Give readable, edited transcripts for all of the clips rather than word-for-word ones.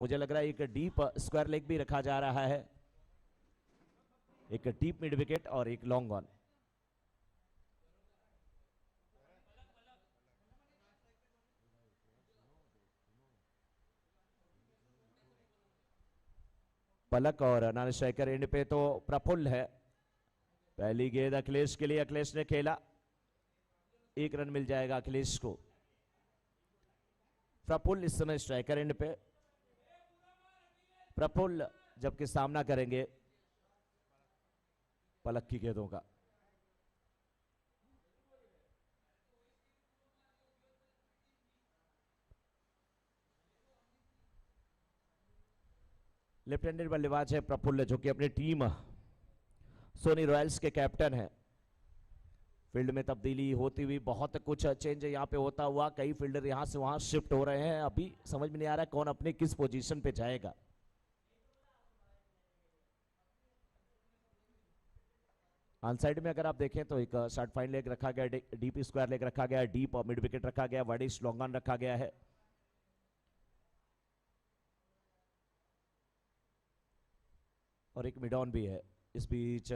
मुझे लग रहा है एक डीप स्क्वायर लेग भी रखा जा रहा है, एक डीप मिड विकेट और एक लॉन्ग ऑन। पलक और नॉन स्ट्राइकर एंड पे तो प्रफुल्ल है। पहली गेंद अखिलेश के लिए, अखिलेश ने खेला, 1 रन मिल जाएगा अखिलेश को। प्रफुल्ल इस समय स्ट्राइकर एंड पे, प्रफुल्ल जबकि सामना करेंगे पलक की गेंदों का। लेफ्ट हैंडेड बल्लेबाज है प्रफुल्ल, जो कि अपनी टीम सोनी रॉयल्स के कैप्टन है। फील्ड में तब्दीली होती हुई, बहुत कुछ चेंज यहां पे होता हुआ, कई फील्डर यहां से वहां शिफ्ट हो रहे हैं। अभी समझ में नहीं आ रहा है कौन अपने किस पोजीशन पे जाएगा। ऑन साइड में अगर आप देखें तो एक शॉर्ट फाइन लेग रखा गया, डीप स्क्वायर लेग रखा गया, डीप और मिड विकेट रखा गया, वाइडिश लॉन्ग ऑन रखा गया है। और एक मिड ऑन भी है। इस बीच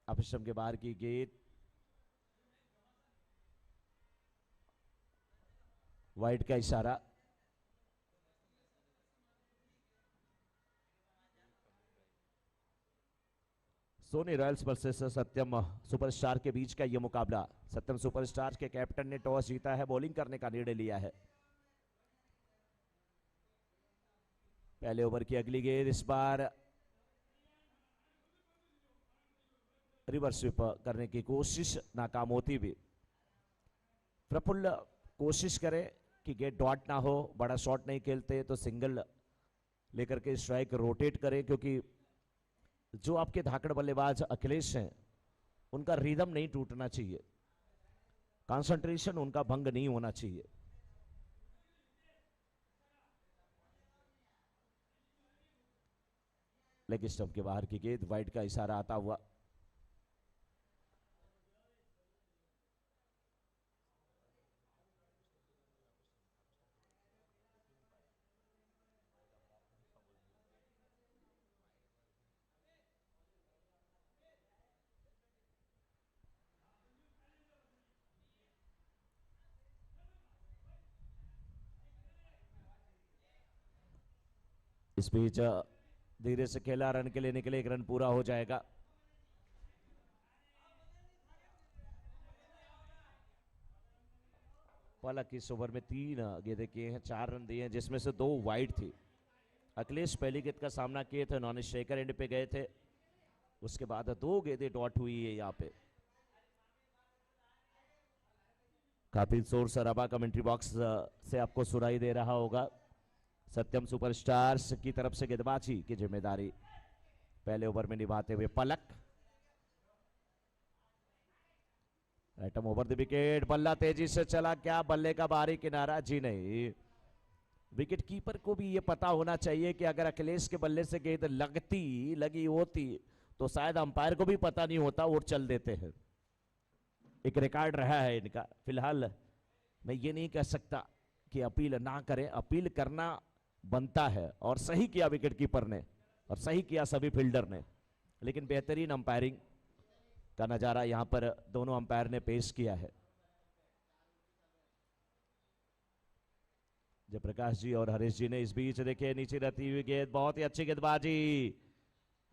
अभिषम के बाहर की गेंद, वाइड का इशारा। सोनी रॉयल्स वर्सेस सत्यम सुपरस्टार के बीच का यह मुकाबला। सत्यम सुपरस्टार के कैप्टन ने टॉस जीता है, बॉलिंग करने का निर्णय लिया है। पहले ओवर की अगली गेंद, इस बार रिवर्स स्वीप करने की कोशिश नाकाम होती भी। प्रफुल्ल कोशिश करे कि गेट डॉट ना हो, बड़ा शॉट नहीं खेलते तो सिंगल लेकर के स्ट्राइक रोटेट करें, क्योंकि जो आपके धाकड़ बल्लेबाज अखिलेश हैं उनका रिदम नहीं टूटना चाहिए, कंसंट्रेशन उनका भंग नहीं होना चाहिए। लेग स्टंप के बाहर की गेंद, वाइड का इशारा आता हुआ। इस बीच धीरे से खेला, रन के लिए निकले, 1 रन पूरा हो जाएगा। पलक इस ओवर में 3 गेंदें किए हैं, 4 रन दिए हैं, जिसमें से 2 वाइड थी। अखिलेश पहली गेंद का सामना किए थे, नॉन स्ट्राइकर एंड पे गए थे, उसके बाद 2 गेंदें डॉट हुई है यहाँ पे। काफी शोर शराबा कमेंट्री बॉक्स से आपको सुनाई दे रहा होगा। सत्यम सुपरस्टार्स की तरफ से गेंदबाजी की जिम्मेदारी पहले ओवर में निभाते हुए पलक। एटम ओवर द विकेट, बल्ला तेजी से चला, क्या बल्ले का बाहरी किनारा? जी नहीं, विकेट कीपर को भी ये पता होना चाहिए कि अगर अखिलेश के बल्ले से गेंद लगी होती तो शायद अंपायर को भी पता नहीं होता और चल देते हैं। एक रिकॉर्ड रहा है इनका। फिलहाल मैं ये नहीं कह सकता कि अपील ना करें, अपील करना बनता है, और सही किया विकेट कीपर ने और सही किया सभी फील्डर ने, लेकिन बेहतरीन अंपायरिंग का नजारा यहां पर दोनों अंपायर ने पेश किया है। जयप्रकाश जी और हरीश जी ने इस बीच देखे नीचे रहती हुई गेंद, बहुत ही अच्छी गेंदबाजी।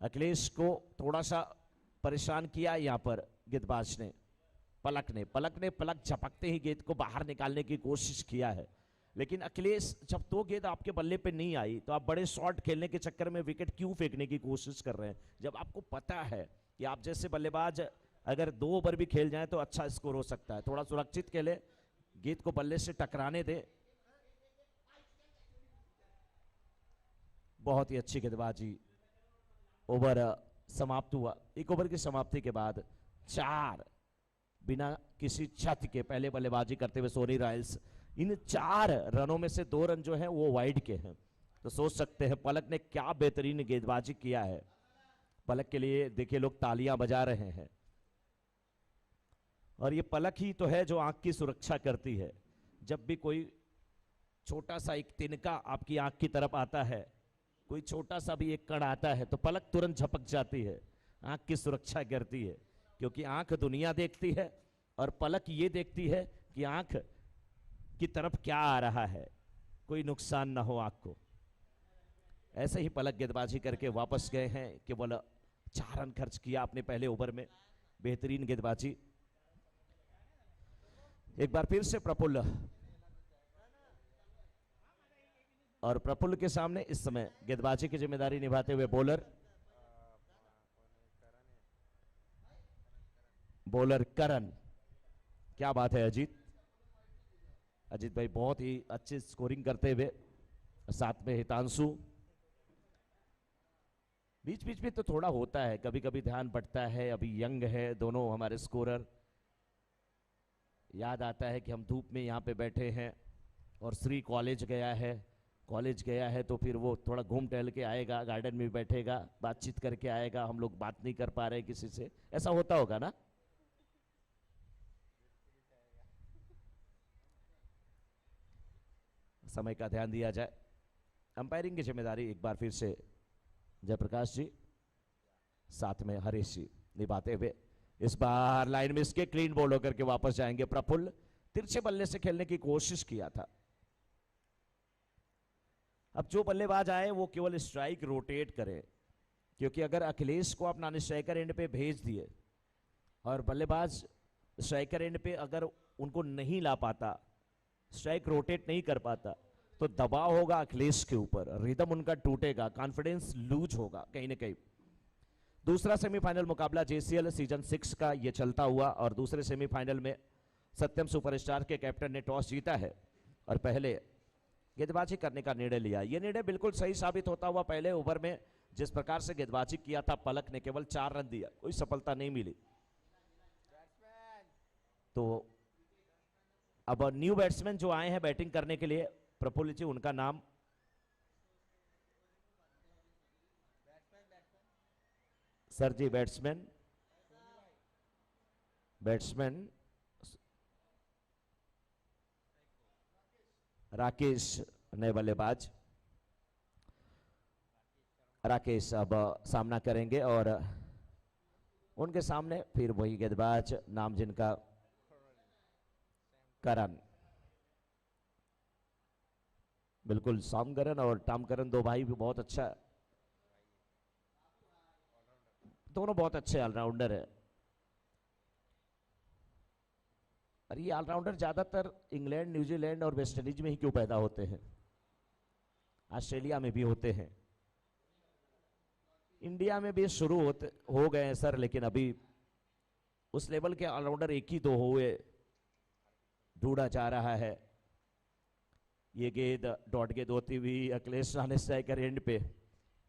अखिलेश को थोड़ा सा परेशान किया यहां पर गेंदबाज ने, पलक ने पलक झपकते ही गेंद को बाहर निकालने की कोशिश किया है, लेकिन अखिलेश जब 2 गेंद आपके बल्ले पे नहीं आई तो आप बड़े शॉट खेलने के चक्कर में विकेट क्यों फेंकने की कोशिश कर रहे हैं, जब आपको पता है कि आप जैसे बल्लेबाज अगर 2 ओवर भी खेल जाए तो अच्छा स्कोर हो सकता है। थोड़ा सुरक्षित खेले, गेंद को बल्ले से टकराने दे। बहुत ही अच्छी गेंदबाजी। ओवर समाप्त हुआ। 1 ओवर की समाप्ति के बाद 4 बिना किसी छत के पहले बल्लेबाजी करते हुए सोनी रॉयल्स, इन 4 रनों में से 2 रन जो हैं वो वाइड के हैं। तो सोच सकते हैं पलक ने क्या बेहतरीन गेंदबाजी किया है। पलक के लिए देखिए लोग तालियां बजा रहे हैं, और ये पलक ही तो है जो आंख की सुरक्षा करती है। जब भी कोई छोटा सा एक तिनका आपकी आंख की तरफ आता है, कोई छोटा सा भी एक कण आता है तो पलक तुरंत झपक जाती है, आंख की सुरक्षा करती है, क्योंकि आंख दुनिया देखती है और पलक ये देखती है कि आंख की तरफ क्या आ रहा है, कोई नुकसान ना हो आंख को। ऐसे ही पलक गेंदबाजी करके वापस गए हैं, केवल 4 रन खर्च किया अपने पहले ओवर में, बेहतरीन गेंदबाजी। एक बार फिर से प्रफुल्ल, और प्रफुल्ल के सामने इस समय गेंदबाजी की जिम्मेदारी निभाते हुए बॉलर करण। क्या बात है अजीत भाई, बहुत ही अच्छी स्कोरिंग करते हुए, साथ में हितांशु। बीच बीच में तो थोड़ा होता है, कभी कभी ध्यान बटता है, अभी यंग है दोनों हमारे स्कोरर, याद आता है कि हम धूप में यहाँ पे बैठे हैं और श्री कॉलेज गया है तो फिर वो थोड़ा घूम टहल के आएगा, गार्डन में बैठेगा, बातचीत करके आएगा, हम लोग बात नहीं कर पा रहे किसी से, ऐसा होता होगा ना। समय का ध्यान दिया जाए। अंपायरिंग की जिम्मेदारी एक बार फिर से जयप्रकाश जी, साथ में हरीश जी निभाते हुए। इस बार लाइन मिस के क्लीन बॉल होकर के वापस जाएंगे प्रफुल्ल। तिरछे बल्ले से खेलने की कोशिश किया था, अब जो बल्लेबाज आए वो केवल स्ट्राइक रोटेट करे, क्योंकि अगर अखिलेश को आप नॉन स्ट्राइकर एंड पे भेज दिए और बल्लेबाज स्ट्राइकर एंड पे अगर उनको नहीं ला पाता, स्ट्राइक रोटेट नहीं कर पाता, तो दबाव होगा अखिलेश के ऊपर, रिदम उनका टूटेगा, कॉन्फिडेंस लूज होगा कहीं ना कहीं। दूसरा सेमीफाइनल मुकाबला जेसीएल सीजन 6 का ये चलता हुआ, और दूसरे सेमीफाइनल में सत्यम सुपरस्टार के कैप्टन ने टॉस जीता है और पहले गेंदबाजी करने का निर्णय लिया। यह निर्णय बिल्कुल सही साबित होता हुआ, पहले ओवर में जिस प्रकार से गेंदबाजी किया था पलक ने, केवल 4 रन दिया, कोई सफलता नहीं मिली। तो अब न्यू बैट्समैन जो आए हैं बैटिंग करने के लिए, प्रफुल्ल जी, उनका नाम सर जी, बैट्समैन राकेश नए बल्लेबाज, राकेश अब सामना करेंगे और उनके सामने फिर वही गेंदबाज नाम जिनका करण। बिल्कुल, साम करन और टाम करन दो भाई भी बहुत अच्छा, दोनों बहुत अच्छे ऑलराउंडर है। और ये ऑलराउंडर ज्यादातर इंग्लैंड, न्यूजीलैंड और वेस्ट इंडीज में ही क्यों पैदा होते हैं, ऑस्ट्रेलिया में भी होते हैं, इंडिया में भी शुरू हो गए हैं सर, लेकिन अभी उस लेवल के ऑलराउंडर एक ही दो हुए, ढूंढा जा रहा है। ये गेंद डॉट गेंद होती हुई अखिलेश राणे स्ट्राइकर एंड पे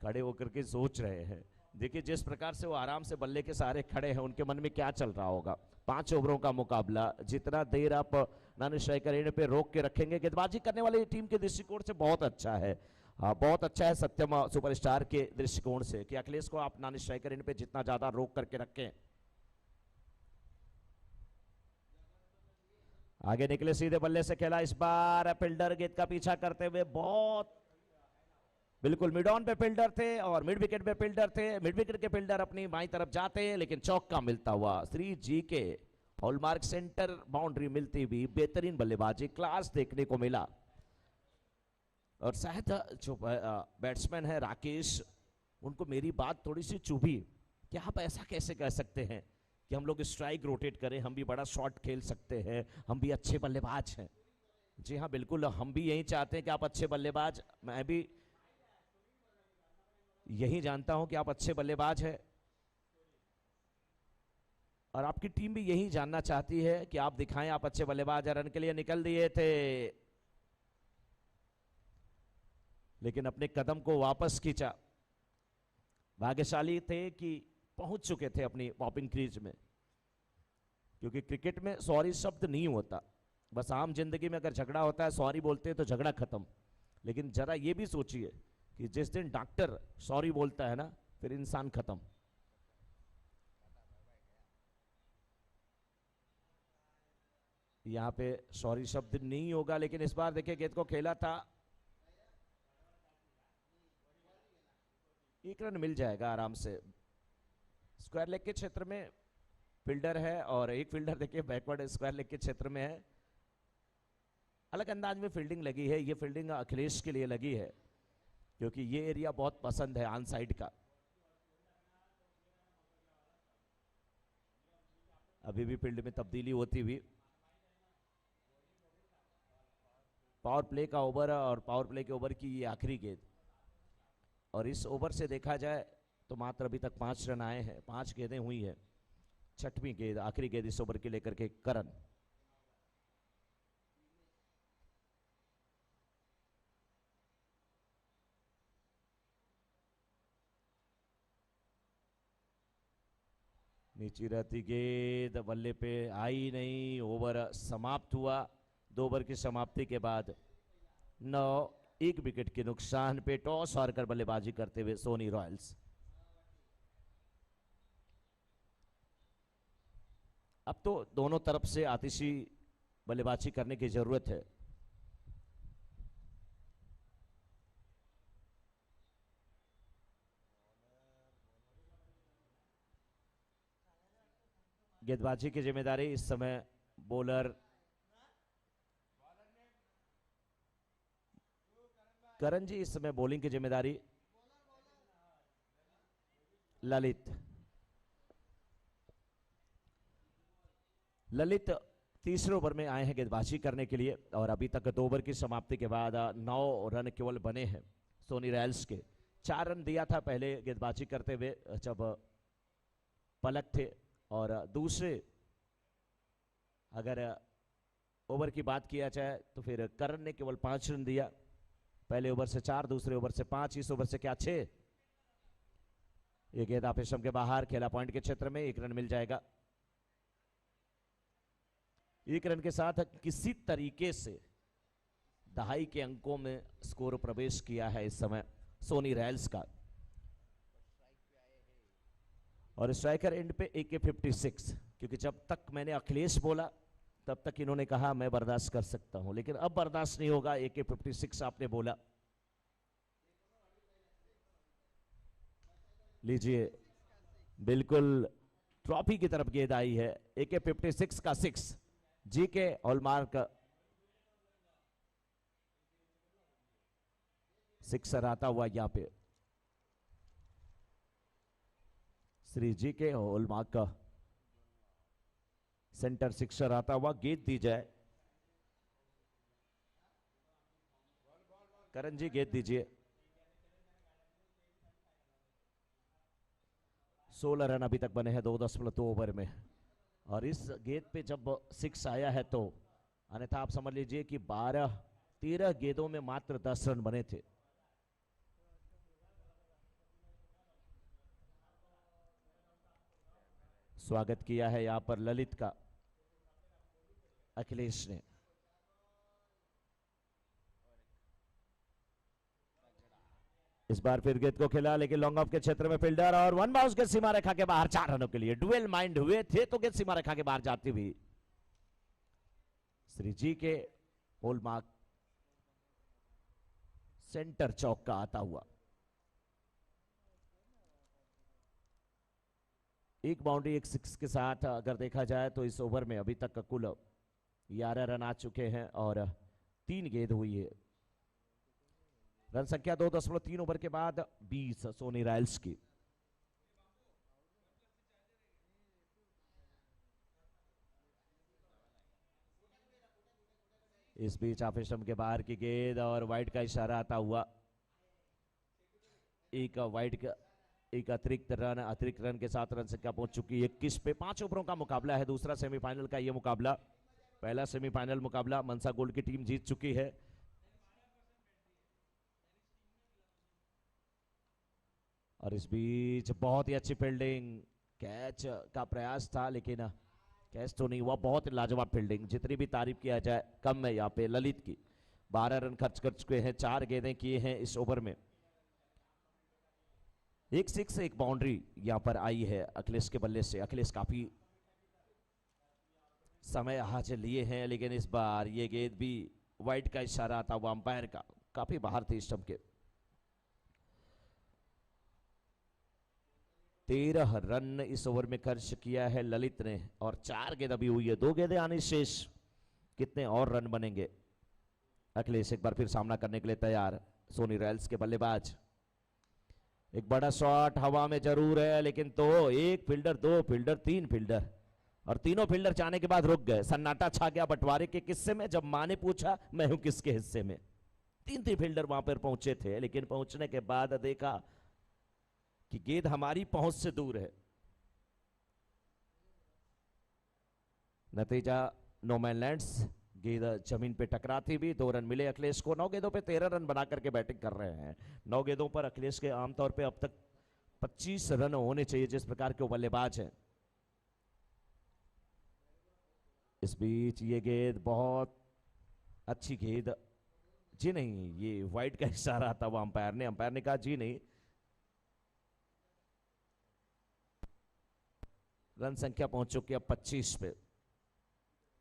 खड़े होकर के सोच रहे हैं, देखिए जिस प्रकार से वो आराम से बल्ले के सहारे खड़े हैं, उनके मन में क्या चल रहा होगा। 5 ओवरों का मुकाबला, जितना देर आप नॉन स्ट्राइकर एंड पे रोक के रखेंगे, गेंदबाजी करने वाली टीम के दृष्टिकोण से बहुत अच्छा है, बहुत अच्छा है सत्यम सुपरस्टार के दृष्टिकोण से कि अखिलेश को आप नॉन स्ट्राइकर एंड पे जितना ज्यादा रोक करके रखें। आगे निकले, सीधे बल्ले से खेला, इस बार फील्डर गेंद का पीछा करते हुए, बहुत बिल्कुल मिड ऑन पे फील्डर थे और मिड विकेट पे फील्डर थे, मिड विकेट के फील्डर अपनी बाईं तरफ जाते हैं, लेकिन चौका मिलता हुआ श्री जी के हॉलमार्क सेंटर बाउंड्री मिलती हुई, बेहतरीन बल्लेबाजी क्लास देखने को मिला। और शायद जो बैट्समैन है राकेश, उनको मेरी बात थोड़ी सी चुभी कि आप ऐसा कैसे कह सकते हैं कि हम लोग स्ट्राइक रोटेट करें, हम भी बड़ा शॉट खेल सकते हैं, हम भी अच्छे बल्लेबाज हैं। जी हाँ बिल्कुल, हम भी यही चाहते हैं कि आप अच्छे बल्लेबाज, मैं भी यही जानता हूं कि आप अच्छे बल्लेबाज हैं और आपकी टीम भी यही जानना चाहती है कि आप दिखाएं आप अच्छे बल्लेबाज हैं। रन के लिए निकल दिए थे, लेकिन अपने कदम को वापस खींचा। भाग्यशाली थे कि पहुंच चुके थे अपनी पॉपिंग क्रीज में, क्योंकि क्रिकेट में सॉरी शब्द नहीं होता, बस आम जिंदगी में अगर झगड़ा होता है सॉरी बोलते हैं तो झगड़ा खत्म। लेकिन जरा ये भी सोचिए कि जिस दिन डॉक्टर सॉरी बोलता है ना, फिर इंसान खत्म। यहाँ पे सॉरी शब्द नहीं होगा, लेकिन इस बार देखिए गेंद को खेला था, 1 रन मिल जाएगा आराम से। स्क्वायर लेग के क्षेत्र में फील्डर है और एक फील्डर देखिए बैकवर्ड स्क्वायर लेग के क्षेत्र में है। अलग अंदाज में फील्डिंग लगी है, ये फील्डिंग अखिलेश के लिए लगी है क्योंकि ये एरिया बहुत पसंद है ऑन साइड का। अभी भी फील्ड में तब्दीली होती हुई। पावर प्ले का ओवर और पावर प्ले के ओवर की ये आखिरी गेंद, और इस ओवर से देखा जाए तो मात्र अभी तक 5 रन आए हैं, 5 गेंदें हुई है। 6वीं गेंद आखिरी गेंद इस ओवर के लेकर के करण। नीचे रहती गेंद बल्ले पे आई नहीं, ओवर समाप्त हुआ। 2 ओवर की समाप्ति के बाद 9 1 विकेट के नुकसान पे टॉस हारकर बल्लेबाजी करते हुए सोनी रॉयल्स। अब तो दोनों तरफ से आतिशी बल्लेबाजी करने की जरूरत है। गेंदबाजी की जिम्मेदारी इस समय बॉलर करण जी, इस समय बॉलिंग की जिम्मेदारी ललित। ललित तीसरे ओवर में आए हैं गेंदबाजी करने के लिए और अभी तक 2 ओवर की समाप्ति के बाद 9 रन केवल बने हैं सोनी रॉयल्स के। 4 रन दिया था पहले गेंदबाजी करते हुए जब पलक थे, और दूसरे अगर ओवर की बात किया जाए तो फिर करण ने केवल 5 रन दिया। पहले ओवर से 4, दूसरे ओवर से 5, इस ओवर से क्या 6। ये गेंद ऑफिसम के बाहर, खेला पॉइंट के क्षेत्र में, 1 रन मिल जाएगा। 1 रन के साथ किसी तरीके से दहाई के अंकों में स्कोर प्रवेश किया है इस समय सोनी रॉयल्स का। और स्ट्राइकर एंड पे AK-56, क्योंकि जब तक मैंने अखिलेश बोला तब तक इन्होंने कहा मैं बर्दाश्त कर सकता हूं, लेकिन अब बर्दाश्त नहीं होगा। AK-56 आपने बोला। लीजिए, बिल्कुल ट्रॉफी की तरफ गेंद आई है। AK-56 का 6 जीके हॉलमार्क सिक्सर आता हुआ यहां पे श्री जी के हॉलमार्क का सेंटर सिक्सर आता हुआ। गेंद दी जाए, करण जी गेंद दीजिए। 16 रन अभी तक बने हैं 2.2 ओवर में, और इस गेंद पे जब 6 आया है तो अन्यथा आप समझ लीजिए कि 13 गेंदों में मात्र 10 रन बने थे। स्वागत किया है यहां पर ललित का अखिलेश ने। इस बार फिर गेंद को खेला, लेकिन लॉन्ग ऑफ के क्षेत्र में फील्डर और 1 बाउंस के सीमा रेखा के बाहर। 4 रनों के लिए डुएल माइंड हुए थे तो गेंद सीमा रेखा के बाहर जाती हुई श्री जी के हॉलमार्क सेंटर चौक का आता हुआ। एक बाउंड्री, एक 6 के साथ अगर देखा जाए तो इस ओवर में अभी तक कुल 11 रन आ चुके हैं और 3 गेंद हुई है। रन संख्या 2.3 ओवर के बाद 20 सोनी रॉयल्स की। इस बीच ऑफिसम के बाहर की गेंद और वाइड का इशारा आता हुआ। एक वाइड का एक अतिरिक्त रन के साथ रन संख्या पहुंच चुकी है 21 पे। 5 ओवरों का मुकाबला है, दूसरा सेमीफाइनल का यह मुकाबला। पहला सेमीफाइनल मुकाबला मनसा गोल्ड की टीम जीत चुकी है। और इस बीच बहुत ही अच्छी फील्डिंग, कैच का प्रयास था लेकिन कैच तो नहीं हुआ। बहुत लाजवाब फील्डिंग, जितनी भी तारीफ किया जाए कम है यहाँ पे ललित की। 12 रन खर्च कर चुके हैं, 4 गेंदें किए हैं इस ओवर में। एक 6 एक बाउंड्री यहां पर आई है अखिलेश के बल्ले से। अखिलेश काफी समय आज लिए हैं, लेकिन इस बार ये गेंद भी वाइड का इशारा था वो अंपायर का, काफी बाहर थी स्टंप के। 13 रन इस ओवर में खर्च किया है ललित ने और 4 गेंद अभी हुई है, 2 गेंदें आनी शेष। कितने और रन बनेंगे? अखिलेश एक बार फिर सामना करने के लिए तैयार। सोनी रॉयल्स के बल्लेबाज, एक बड़ा शॉट हवा में जरूर है, लेकिन तो 1 फील्डर 2 फील्डर 3 फील्डर और तीनों फील्डर जाने के बाद रुक गए। सन्नाटा छा गया बंटवारे के किस्से में जब मां ने पूछा मैं हूं किसके हिस्से में। 3 फील्डर वहां पर पहुंचे थे, लेकिन पहुंचने के बाद देखा कि गेंद हमारी पहुंच से दूर है। नतीजा नो मैन लैंड्स, गेंद जमीन पे टकराती भी। 2 रन मिले अखिलेश को। 9 गेंदों पे 13 रन बना करके बैटिंग कर रहे हैं। 9 गेंदों पर अखिलेश के आमतौर पे अब तक 25 रन होने चाहिए जिस प्रकार के बल्लेबाज हैं। इस बीच ये गेंद बहुत अच्छी गेंद, जी नहीं, ये वाइड का इशारा था वो अंपायर ने कहा जी नहीं। रन संख्या पहुंच चुकी है 25 पे।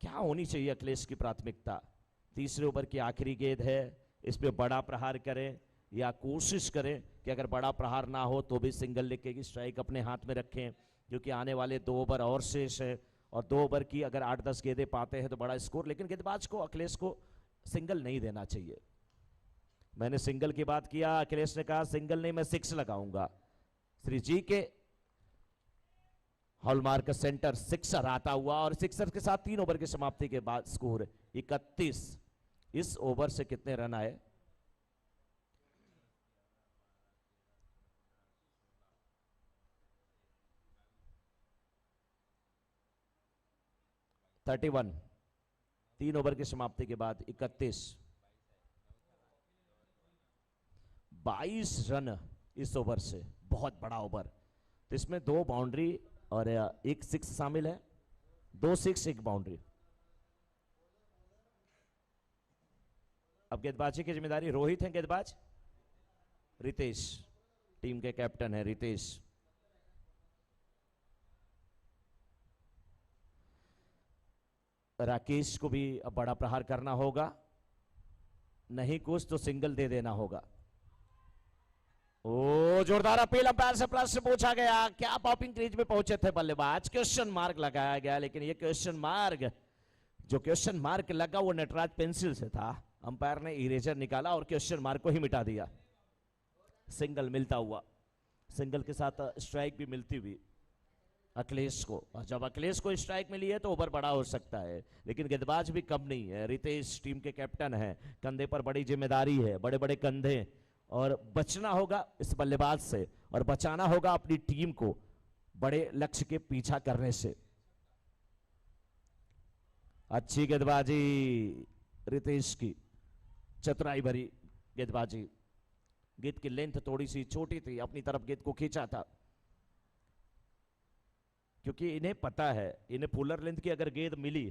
क्या होनी चाहिए अखिलेश की प्राथमिकता? तीसरे ओवर की आखिरी गेंद है, इस पे बड़ा प्रहार करें या कोशिश करें कि अगर बड़ा प्रहार ना हो तो भी सिंगल लेके की स्ट्राइक अपने हाथ में रखें, क्योंकि आने वाले 2 ओवर और शेष है और 2 ओवर की अगर 8-10 गेंदें पाते हैं तो बड़ा स्कोर। लेकिन गेंदबाज को अखिलेश को सिंगल नहीं देना चाहिए। मैंने सिंगल की बात किया, अखिलेश ने कहा सिंगल नहीं मैं 6 लगाऊंगा। श्री जी के हॉलमार्क सेंटर सिक्सर आता हुआ और सिक्सर के साथ 3 ओवर की समाप्ति के बाद स्कोर 31। इस ओवर से कितने रन आए? (31) 3 ओवर की समाप्ति के बाद 31। 22 रन इस ओवर से, बहुत बड़ा ओवर। तो इसमें 2 बाउंड्री और 1 6 शामिल है। 2 6 1 बाउंड्री। अब गेंदबाजी की जिम्मेदारी रोहित है, गेंदबाज रितेश, टीम के कैप्टन है रितेश। राकेश को भी अब बड़ा प्रहार करना होगा, नहीं कुछ तो सिंगल दे देना होगा। ओ जोरदार अपील अंपायर से प्रश्न पूछा गया, क्या पॉपिंग क्रीज में पहुंचे थे बल्लेबाज? क्वेश्चन मार्क लगाया गया, लेकिन ये क्वेश्चन मार्क लगा वो नटराज पेंसिल से था। अंपायर ने इरेजर निकाला और क्वेश्चन मार्क को ही मिटा दिया। सिंगल मिलता हुआ, सिंगल के साथ स्ट्राइक भी मिलती हुई अखिलेश को। और जब अखिलेश को स्ट्राइक मिली है तो ओवर बड़ा हो सकता है, लेकिन गेंदबाज भी कम नहीं है। रितेश टीम के कैप्टन है, कंधे पर बड़ी जिम्मेदारी है, बड़े बड़े कंधे, और बचना होगा इस बल्लेबाज से और बचाना होगा अपनी टीम को बड़े लक्ष्य के पीछा करने से। अच्छी गेंदबाजी रितेश की, चतुराई भरी गेंदबाजी। गेंद की लेंथ थोड़ी सी छोटी थी, अपनी तरफ गेंद को खींचा था, क्योंकि इन्हें पता है इन्हें फुलर लेंथ की अगर गेंद मिली,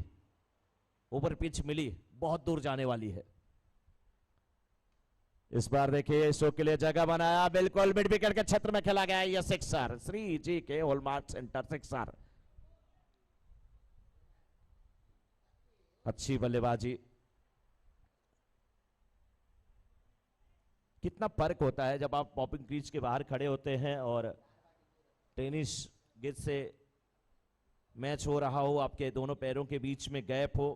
ओवर पिच मिली, बहुत दूर जाने वाली है। इस बार देखिए शो के लिए जगह बनाया, बिल्कुल मिड विकेट के क्षेत्र में खेला गया यह सिक्सर, श्री जी के हॉलमार्क सेंटर सिक्सर। अच्छी बल्लेबाजी। कितना फर्क होता है जब आप पॉपिंग क्रीज के बाहर खड़े होते हैं और टेनिस गेंद से मैच हो रहा हो, आपके दोनों पैरों के बीच में गैप हो,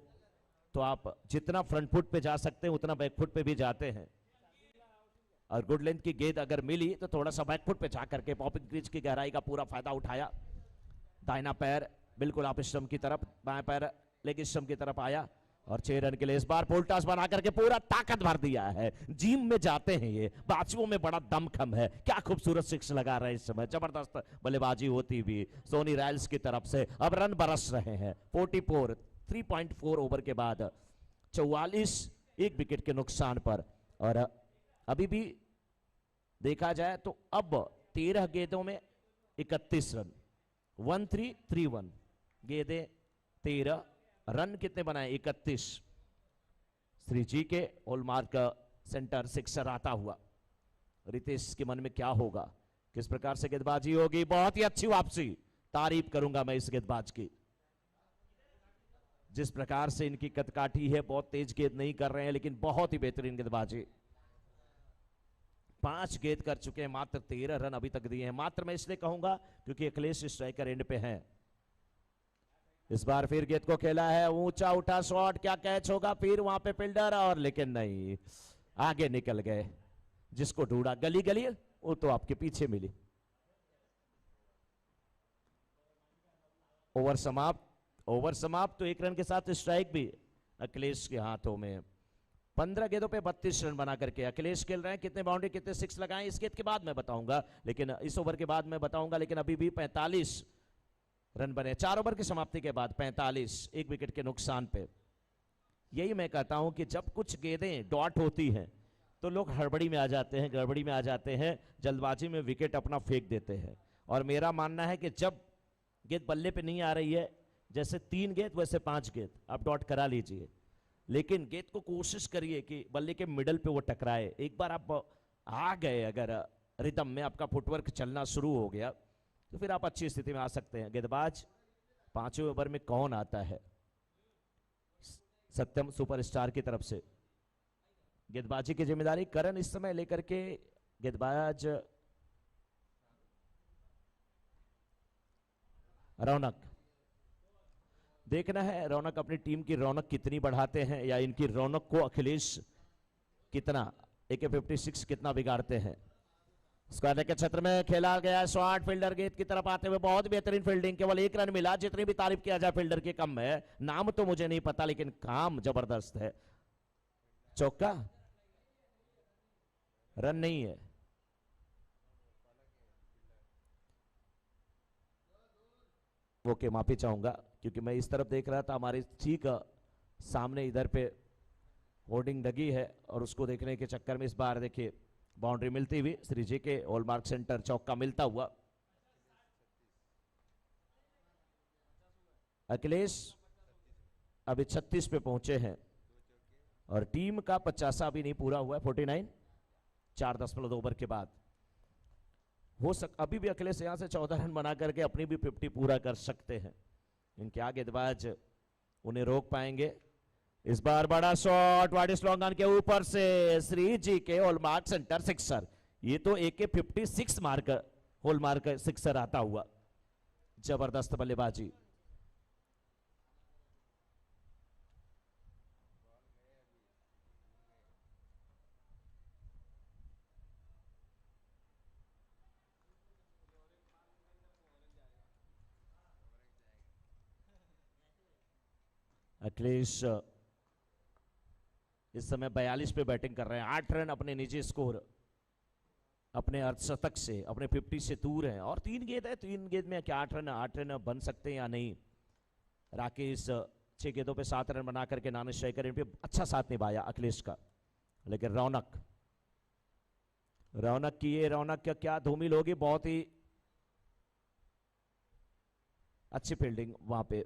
तो आप जितना फ्रंट फुट पे जा सकते हैं उतना बैक फुट पे भी जाते हैं। और गुड लेंथ की गेंद अगर मिली तो थोड़ा सा बैक फुट पे जाकर के पॉपिंग क्रीज की गहराई का पूरा फायदा उठाया। दाहिना पैर बिल्कुल आप स्टंप की तरफ, बाएं पैर लेग स्टंप की तरफ आया और 6 रन के लिए इस बार पोल टॉस बना करके पूरा ताकत भर दिया है। जिम में जाते हैं ये, बाजुओं में बड़ा दमखम है। क्या खूबसूरत सिक्स लगा रहे हैं इस समय, जबरदस्त बल्लेबाजी होती भी सोनी रॉयल्स की तरफ से। अब रन बरस रहे हैं। 44, 3.4 ओवर के बाद 44, 1 विकेट के नुकसान पर। और अभी भी देखा जाए तो अब 13 गेंदों में 31 रन, 1331 गेंदें 13, रन कितने बनाए? 31। श्री जी के हॉलमार्क सेंटर सिक्सर आता हुआ। रितेश के मन में क्या होगा, किस प्रकार से गेंदबाजी होगी? बहुत ही अच्छी वापसी, तारीफ करूंगा मैं इस गेंदबाज की। जिस प्रकार से इनकी कदकाठी है, बहुत तेज गेंद नहीं कर रहे हैं लेकिन बहुत ही बेहतरीन गेंदबाजी। 5 गेंद कर चुके हैं, मात्र 13 रन अभी तक दिए हैं। मात्र मैं इसलिए कहूंगा क्योंकि अखिलेश स्ट्राइकर एंड पे हैं। इस बार फिर गेंद को खेला है, ऊंचा उठा शॉट, क्या कैच होगा? फिर वहां पे फील्डर, और लेकिन नहीं, आगे निकल गए। जिसको ढूंढा गली गली, वो तो आपके पीछे मिली। ओवर समाप्त। ओवर समाप्त, तो 1 रन के साथ स्ट्राइक भी अखिलेश के हाथों में। 15 गेंदों पे 32 रन बना करके अखिलेश खेल रहे हैं। कितने बाउंड्री, कितने 6 लगाए इस गेंद के बाद मैं बताऊंगा, लेकिन इस ओवर के बाद मैं बताऊंगा। लेकिन अभी भी 45 रन बने 4 ओवर की समाप्ति के बाद, 45, 1 विकेट के नुकसान पे। यही मैं कहता हूं कि जब कुछ गेंदें डॉट होती हैं तो लोग हड़बड़ी में आ जाते हैं, गड़बड़ी में आ जाते हैं, जल्दबाजी में विकेट अपना फेंक देते हैं। और मेरा मानना है कि जब गेंद बल्ले पे नहीं आ रही है, जैसे 3 गेंद वैसे 5 गेंद, आप डॉट करा लीजिए, लेकिन गेंद को कोशिश करिए कि बल्ले के मिडल पे वो टकराए। एक बार आप आ गए, अगर रिदम में आपका फुटवर्क चलना शुरू हो गया, तो फिर आप अच्छी स्थिति में आ सकते हैं। गेंदबाज 5वें ओवर में कौन आता है? सत्यम सुपरस्टार की तरफ से गेंदबाजी की जिम्मेदारी करण इस समय लेकर के गेंदबाज रौनक। देखना है रौनक अपनी टीम की रौनक कितनी बढ़ाते हैं, या इनकी रौनक को अखिलेश कितना AK-56 कितना बिगाड़ते हैं। स्क्वायर के क्षेत्र में खेला गया शॉट, फील्डर गेंद की तरफ आते हुए बहुत बेहतरीन फील्डिंग, केवल 1 रन मिला। जितनी भी तारीफ किया जाए फील्डर के कम है, नाम तो मुझे नहीं पता लेकिन काम जबरदस्त है। चौका, रन नहीं है। ओके, माफी चाहूंगा क्योंकि मैं इस तरफ देख रहा था, हमारे ठीक सामने इधर पे होर्डिंग लगी है और उसको देखने के चक्कर में इस बार देखिए बाउंड्री मिलती हुई श्री जी के हॉलमार्क सेंटर चौका मिलता हुआ। अखिलेश अभी 36 पे पहुंचे हैं और टीम का 50 अभी नहीं पूरा हुआ है। 49 4.2 ओवर के बाद अभी भी अखिलेश यहां से 14 रन बना करके अपनी भी 50 पूरा कर सकते हैं। इनके आगे गेंदबाज उन्हें रोक पाएंगे। इस बार बड़ा शॉट वाइड स्लॉन्ग ऑन के ऊपर से श्री जी के हॉलमार्क सेंटर सिक्सर। ये तो AK-56 मार्क हॉलमार्क सिक्सर आता हुआ। जबरदस्त बल्लेबाजी। अखिलेश इस समय 42 पे बैटिंग कर रहे हैं। 8 रन अपने निजी स्कोर, अपने अर्धशतक से, अपने 50 से दूर हैं। और 3 गेंद है, 3 गेंद में क्या 8 रन बन सकते हैं या नहीं? राकेश 6 गेंदों पे 7 रन बना करके नाना स्ट्राइकर इन पे अच्छा साथ निभाया अखिलेश का। लेकिन रौनक की ये रौनक क्या धूमिल होगी। बहुत ही अच्छी फील्डिंग वहां पे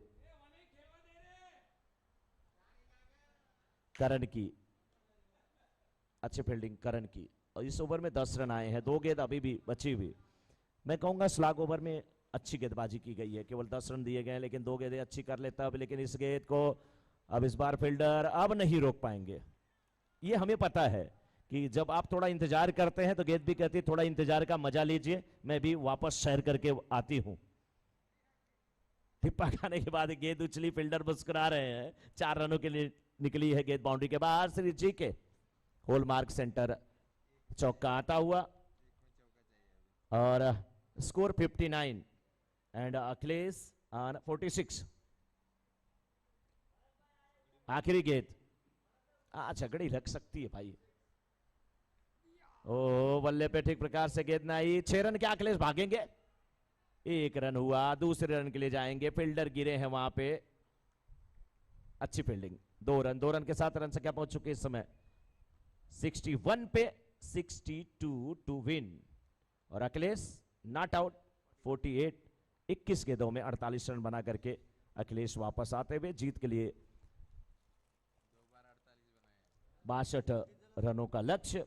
करण की, अच्छी फील्डिंग करण की। और इस ओवर में 10 रन आए हैं, 2 गेंद अभी भी बची हुई। मैं कहूंगा स्लॉग ओवर में अच्छी गेंदबाजी की गई है। केवल 10 रन दिए गए लेकिन 2 गेंदें अच्छी कर लेता अब। लेकिन इस गेंद को अब इस बार फील्डर अब नहीं रोक पाएंगे। ये हमें पता है कि जब आप थोड़ा इंतजार करते हैं तो गेंद भी कहती है थोड़ा इंतजार का मजा लीजिए, मैं भी वापस शहर करके आती हूं। टिप्पा खाने के बाद गेंद उछली, फील्डर मुस्कुरा रहे हैं। 4 रनों के लिए निकली है गेंद बाउंड्री के बाहर। श्री जी के हॉलमार्क सेंटर चौका आता हुआ और स्कोर 59 एंड अखिलेश ऑन 46। आखिरी गेंद झगड़ी लग सकती है भाई। ओ बल्ले पे ठीक प्रकार से गेंद ना आई। 6 रन क्या अखिलेश भागेंगे? 1 रन हुआ, दूसरे रन के लिए जाएंगे। फील्डर गिरे हैं वहां पे। अच्छी फील्डिंग। 2 रन के साथ रन संख्या पहुंच चुके इस समय 61 पे 62 टू विन। और अखिलेश नॉट आउट 48। 21 गेंदों में 48 रन बना करके अखिलेश वापस आते हुए जीत के लिए 62 रनों का लक्ष्य।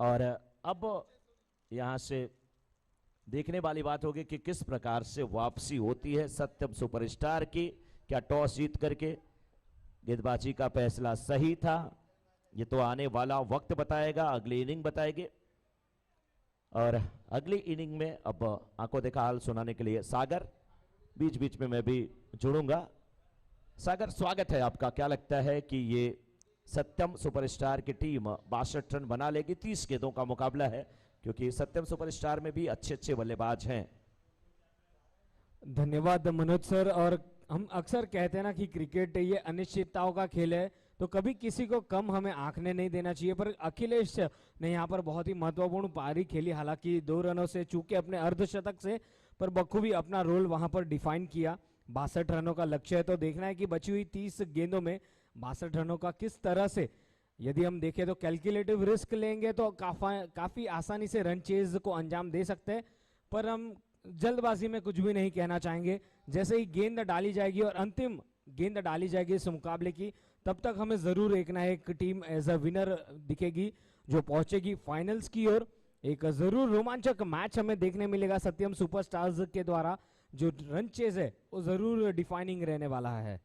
और अब यहां से देखने वाली बात होगी कि किस प्रकार से वापसी होती है सत्यम सुपरस्टार की। क्या टॉस जीत करके गेंदबाजी का फैसला सही था, ये तो आने वाला वक्त बताएगा, अगली इनिंग बताएगी। और अगली इनिंग में अब आंखों देखा हाल सुनाने के लिए सागर, बीच बीच में मैं भी जुड़ूंगा। सागर, स्वागत है आपका। क्या लगता है कि ये सत्यम सुपरस्टार की टीम 62 रन बना लेगी? 30 गेंदों का मुकाबला है, क्योंकि सत्यम सुपरस्टार में भी अच्छे अच्छे बल्लेबाज हैं। धन्यवाद मनोज सर। और हम अक्सर कहते हैं ना कि क्रिकेट ये अनिश्चितताओं का खेल है, तो कभी किसी को कम हमें आंकने नहीं देना चाहिए। पर अखिलेश ने यहाँ पर बहुत ही महत्वपूर्ण पारी खेली, हालांकि 2 रनों से चूके अपने अर्धशतक से, पर बखूबी अपना रोल वहां पर डिफाइन किया। 62 रनों का लक्ष्य है, तो देखना है कि बची हुई 30 गेंदों में 62 रनों का किस तरह से, यदि हम देखें तो कैलकुलेटिव रिस्क लेंगे तो काफी आसानी से रन चेज को अंजाम दे सकते हैं। पर हम जल्दबाजी में कुछ भी नहीं कहना चाहेंगे। जैसे ही गेंद डाली जाएगी और अंतिम गेंद डाली जाएगी इस मुकाबले की, तब तक हमें जरूर एक ना एक टीम एज अ विनर दिखेगी जो पहुंचेगी फाइनल्स की ओर। एक जरूर रोमांचक मैच हमें देखने मिलेगा सत्यम सुपरस्टार्स के द्वारा। जो रन चेज है वो जरूर डिफाइनिंग रहने वाला है।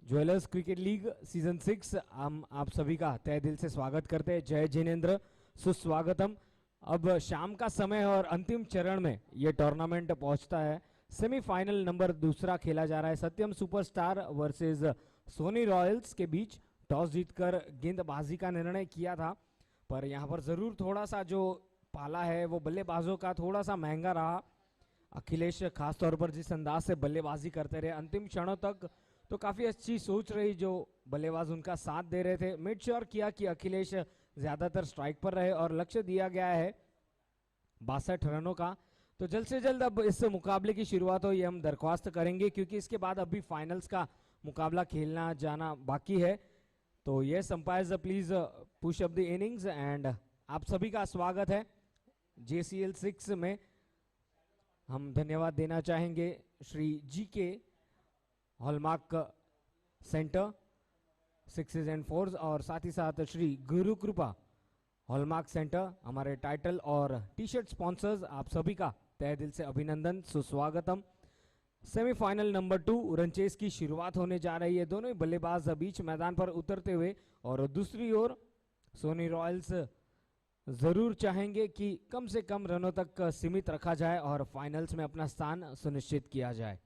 ज्वेलर्स क्रिकेट लीग सीजन 6 हम आप सभी का तहे दिल से स्वागत करते हैं। जय जिनेंद्र, सुस्वागतम। अब शाम का समय है और अंतिम चरण में यह टूर्नामेंट पहुंचता है। सेमीफाइनल नंबर 2 खेला जा रहा है सत्यम सुपरस्टार वर्सेस सोनी रॉयल्स के बीच। टॉस जीतकर गेंदबाजी का निर्णय किया था, पर यहां पर जरूर थोड़ा सा जो पाला है वो बल्लेबाजों का थोड़ा सा महंगा रहा। अखिलेश खासतौर पर जिस अंदाज से बल्लेबाजी करते रहे अंतिम क्षणों तक, तो काफी अच्छी सोच रही जो बल्लेबाज उनका साथ दे रहे थे। मेड श्योर किया कि अखिलेश ज्यादातर स्ट्राइक पर रहे और लक्ष्य दिया गया है 62 रनों का। तो जल्द से जल्द अब इस मुकाबले की शुरुआत हो ये हम दरख्वास्त करेंगे, क्योंकि इसके बाद अभी फाइनल्स का मुकाबला खेलना जाना बाकी है। तो yes umpires please push up the innings and आप सभी का स्वागत है JCL 6 में। हम धन्यवाद देना चाहेंगे Shri GK hallmark centre 6s and 4s और साथ ही साथ श्री गुरु कृपा हॉलमार्क सेंटर, हमारे टाइटल और टी शर्ट स्पॉन्सर्स। आप सभी का तहे दिल से अभिनंदन, सुस्वागतम। सेमीफाइनल नंबर 2 रनचेस की शुरुआत होने जा रही है। दोनों ही बल्लेबाज बीच मैदान पर उतरते हुए, और दूसरी ओर सोनी रॉयल्स जरूर चाहेंगे कि कम से कम रनों तक सीमित रखा जाए और फाइनल्स में अपना स्थान सुनिश्चित किया जाए।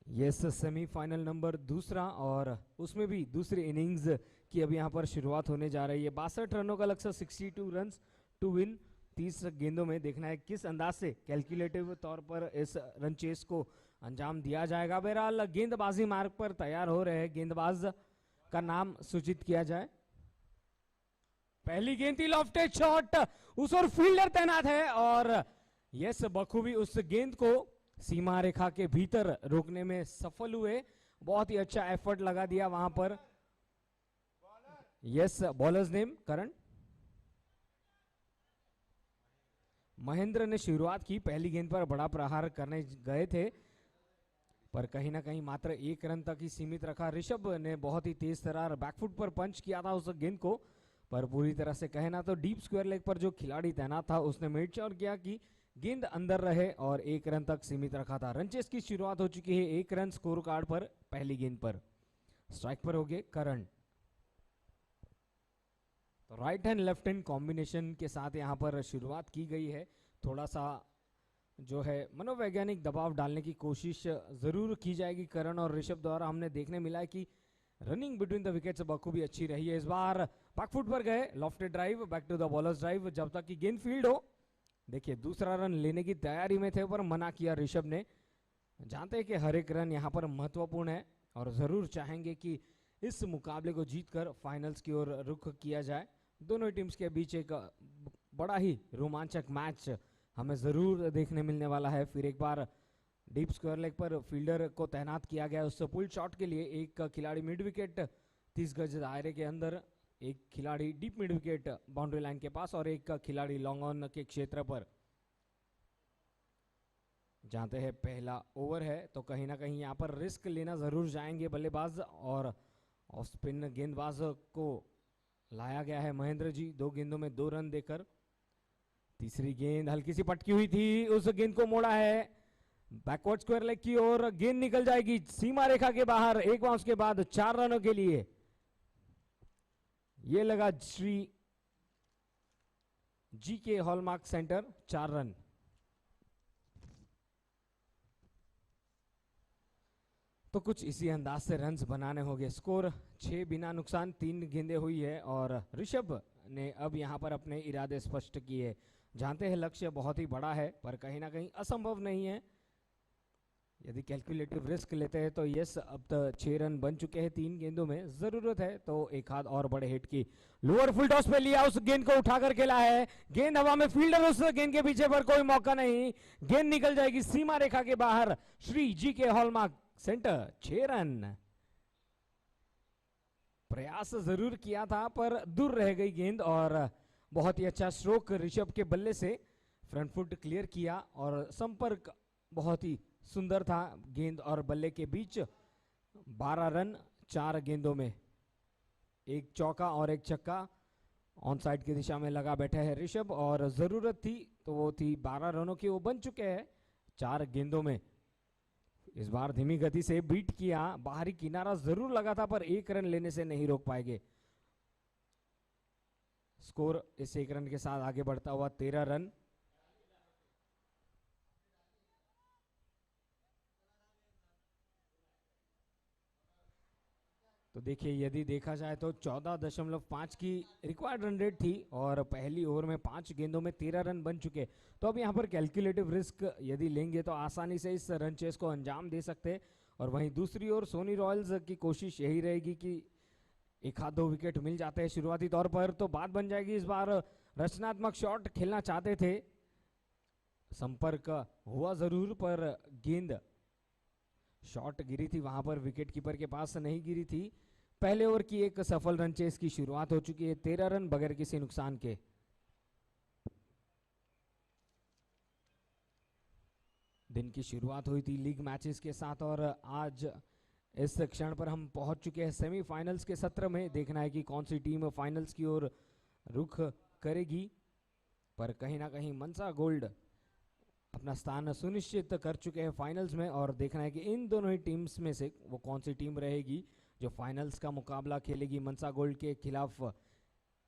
यस, सेमीफाइनल नंबर 2 और उसमें भी दूसरी इनिंग्स की अब यहाँ पर शुरुआत होने जा रही है। 62 रनों का लक्ष्य, 62 रन्स टू विन। 30 गेंदों में देखना है किस अंदाज से कैलकुलेटिव तौर पर इस रन चेस को अंजाम दिया जाएगा। बहरहाल गेंदबाजी मार्ग पर तैयार हो रहे हैं। गेंदबाज का नाम सूचित किया जाए। पहली गेंद थी, लॉफ्टेड शॉट, उस और फील्डर तैनात है और यस बखूबी उस गेंद को सीमा रेखा के भीतर रोकने में सफल हुए। बहुत ही अच्छा एफर्ट लगा दिया वहां पर। यस, बॉलर्स नेम करण। महेंद्र ने शुरुआत की, पहली गेंद पर बड़ा प्रहार करने गए थे पर कहीं ना कहीं मात्र 1 रन तक ही सीमित रखा। ऋषभ ने बहुत ही तेज तरार बैकफुट पर पंच किया था उस गेंद को, पर पूरी तरह से कहना तो डीप स्क्वायर लेग पर जो खिलाड़ी तैनात था उसने मेड श्योर किया कि गेंद अंदर रहे और 1 रन तक सीमित रखा था। रनचेस की शुरुआत हो चुकी है 1 रन स्कोर कार्ड पर। पहली गेंद पर स्ट्राइक पर हो गए करण। तो right hand left hand combination के साथ यहां पर शुरुआत की गई है। थोड़ा सा जो है मनोवैज्ञानिक दबाव डालने की कोशिश जरूर की जाएगी करण और ऋषभ द्वारा। हमने देखने मिला है कि रनिंग बिटवीन द विकेट्स बखूबी अच्छी रही है। इस बार बैकफुट पर गए, lofted drive, back to the bowler's drive, जब तक कि गेंद फील्ड हो। देखिए दूसरा रन लेने की तैयारी में थे पर मना किया ऋषभ ने। जानते हैं कि हर एक रन यहाँ पर महत्वपूर्ण है और जरूर चाहेंगे कि इस मुकाबले को जीतकर फाइनल्स की ओर रुख किया जाए। दोनों टीम्स के बीच एक बड़ा ही रोमांचक मैच हमें जरूर देखने मिलने वाला है। फिर एक बार डीप स्क्वायर लेग पर फील्डर को तैनात किया गया उस पुल शॉट के लिए। एक खिलाड़ी मिड विकेट 30 गज दायरे के अंदर, एक खिलाड़ी deep mid wicket boundary line के पास और एक खिलाड़ी लॉन्ग ऑन के क्षेत्र पर। जानते हैं पहला ओवर है तो कहीं ना कहीं यहाँ पर रिस्क लेना जरूर जाएंगे बल्लेबाज और ऑफ स्पिन गेंदबाज को लाया गया है महेंद्र जी 2 गेंदों में 2 रन देकर। तीसरी गेंद हल्की सी पटकी हुई थी, उस गेंद को मोड़ा है बैकवर्ड स्क्वायर लेग की ओर, गेंद निकल जाएगी सीमा रेखा के बाहर। एक बाउंस के बाद 4 रनों के लिए ये लगा श्री जी के हॉलमार्क सेंटर 4 रन। तो कुछ इसी अंदाज से रन्स बनाने होंगे। स्कोर 6 बिना नुकसान, 3 गेंदें हुई है और ऋषभ ने अब यहां पर अपने इरादे स्पष्ट किए। जानते हैं लक्ष्य बहुत ही बड़ा है पर कहीं ना कहीं असंभव नहीं है। यदि कैलकुलेटिव रिस्क लेते हैं तो यस, अब तक 6 रन बन चुके हैं 3 गेंदों में। जरूरत है तो एक हाथ और बड़े हिट की। लोअर फुल टॉस पे लिया, उस गेंद को उठाकर खेला है, गेंद हवा में, फील्डर उस गेंद के पीछे पर कोई मौका नहीं, गेंद निकल जाएगी सीमा रेखा के बाहर। श्री जी के हॉलमार्क सेंटर 6 रन। प्रयास जरूर किया था पर दूर रह गई गेंद और बहुत ही अच्छा स्ट्रोक ऋषभ के बल्ले से, फ्रंट फुट क्लियर किया और संपर्क बहुत ही सुंदर था गेंद और बल्ले के बीच। 12 रन 4 गेंदों में, एक चौका और एक छक्का। ऑन साइड की दिशा में लगा बैठे हैं ऋषभ और जरूरत थी तो वो थी 12 रनों की, वो बन चुके हैं 4 गेंदों में। इस बार धीमी गति से बीट किया, बाहरी किनारा जरूर लगा था पर 1 रन लेने से नहीं रोक पाएंगे। स्कोर इस 1 रन के साथ आगे बढ़ता हुआ 13 रन। तो देखिए यदि देखा जाए तो 14.5 की रिक्वायर्ड रन रेट थी और पहली ओवर में 5 गेंदों में 13 रन बन चुके। तो अब यहाँ पर कैलकुलेटिव रिस्क यदि लेंगे तो आसानी से इस रन चेस को अंजाम दे सकते। और वहीं दूसरी ओर सोनी रॉयल्स की कोशिश यही रहेगी कि 1-2 विकेट मिल जाते हैं शुरुआती तौर पर तो बात बन जाएगी। इस बार रचनात्मक शॉट खेलना चाहते थे, संपर्क हुआ जरूर पर गेंद शॉट गिरी थी वहां पर, विकेट कीपर के पास नहीं गिरी थी। पहले ओवर की एक सफल रन चेस की शुरुआत हो चुकी है, 13 रन बगैर किसी नुकसान के। दिन की शुरुआत हुई थी लीग मैचेस के साथ और आज इस क्षण पर हम पहुंच चुके हैं सेमीफाइनल्स के सत्र में। देखना है कि कौन सी टीम फाइनल्स की ओर रुख करेगी, पर कहीं ना कहीं मनसा गोल्ड अपना स्थान सुनिश्चित कर चुके हैं फाइनल्स में और देखना है कि इन दोनों ही टीम्स में से वो कौन सी टीम रहेगी जो फाइनल्स का मुकाबला खेलेगी। मनसा गोल्ड के खिलाफ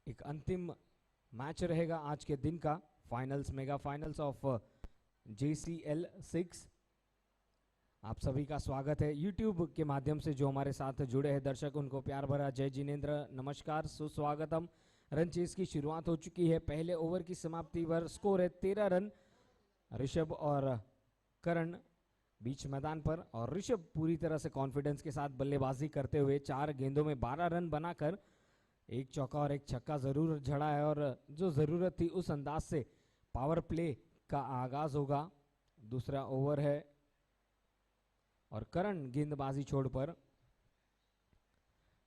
एक अंतिम मैच रहेगा आज के दिन का, finals, mega finals of JCL 6। आप सभी का स्वागत है यूट्यूब के माध्यम से जो हमारे साथ जुड़े हैं दर्शक, उनको प्यार भरा जय जिनेंद्र, नमस्कार, सुस्वागतम। रन चेस की शुरुआत हो चुकी है, पहले ओवर की समाप्ति पर स्कोर है 13 रन। ऋषभ और करण बीच मैदान पर और ऋषभ पूरी तरह से कॉन्फिडेंस के साथ बल्लेबाजी करते हुए 4 गेंदों में 12 रन बनाकर एक चौका और एक छक्का जरूर जड़ा है और जो जरूरत थी उस अंदाज से पावर प्ले का आगाज होगा। दूसरा ओवर है और करण गेंदबाजी छोड़ पर,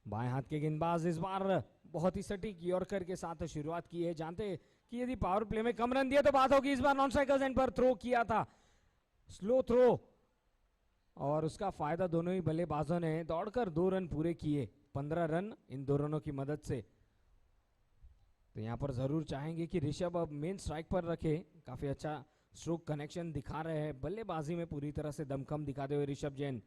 बाएं हाथ के गेंदबाज इस बार बहुत ही सटीक यॉर्कर के साथ शुरुआत की है। जानते कि यदि पावर प्ले में कम रन दिए तो बात होगी। इस बार नॉन स्ट्राइकर्स एंड पर थ्रो किया था, स्लो थ्रो, और उसका फायदा दोनों ही बल्लेबाजों ने दौड़कर 2 रन पूरे किए, 15 रन इन 2 रनों की मदद से। तो यहां पर जरूर चाहेंगे कि ऋषभ अब मेन स्ट्राइक पर रखे। काफी अच्छा स्ट्रोक कनेक्शन दिखा रहे हैं, बल्लेबाजी में पूरी तरह से दमखम दिखाते हुए ऋषभ जैन।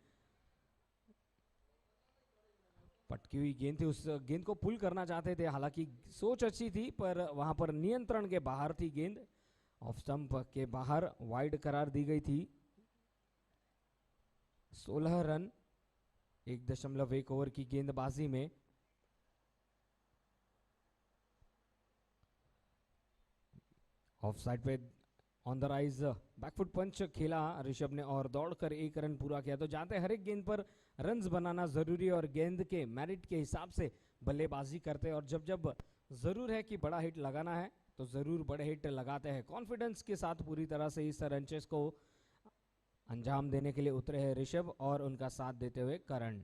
पटकी हुई गेंद थी, उस गेंद को पुल करना चाहते थे, हालांकि सोच अच्छी थी पर वहां पर नियंत्रण के बाहर थी गेंद ऑफ स्टंप के बाहर वाइड करार दी गई थी। 16 रन 1.1 ओवर की गेंदबाजी में। ऑफ साइड पे ऑन द राइज बैकफुट पंच खेला ऋषभ ने और दौड़कर 1 रन पूरा किया। तो जानते हैं हर एक गेंद पर रन्स बनाना जरूरी है और गेंद के मेरिट के हिसाब से बल्लेबाजी करते हैं और जब जब जरूर है कि बड़ा हिट लगाना है तो जरूर बड़े हिट लगाते हैं। कॉन्फिडेंस के साथ पूरी तरह से इस रनचेस को अंजाम देने के लिए उतरे हैं ऋषभ और उनका साथ देते हुए करण।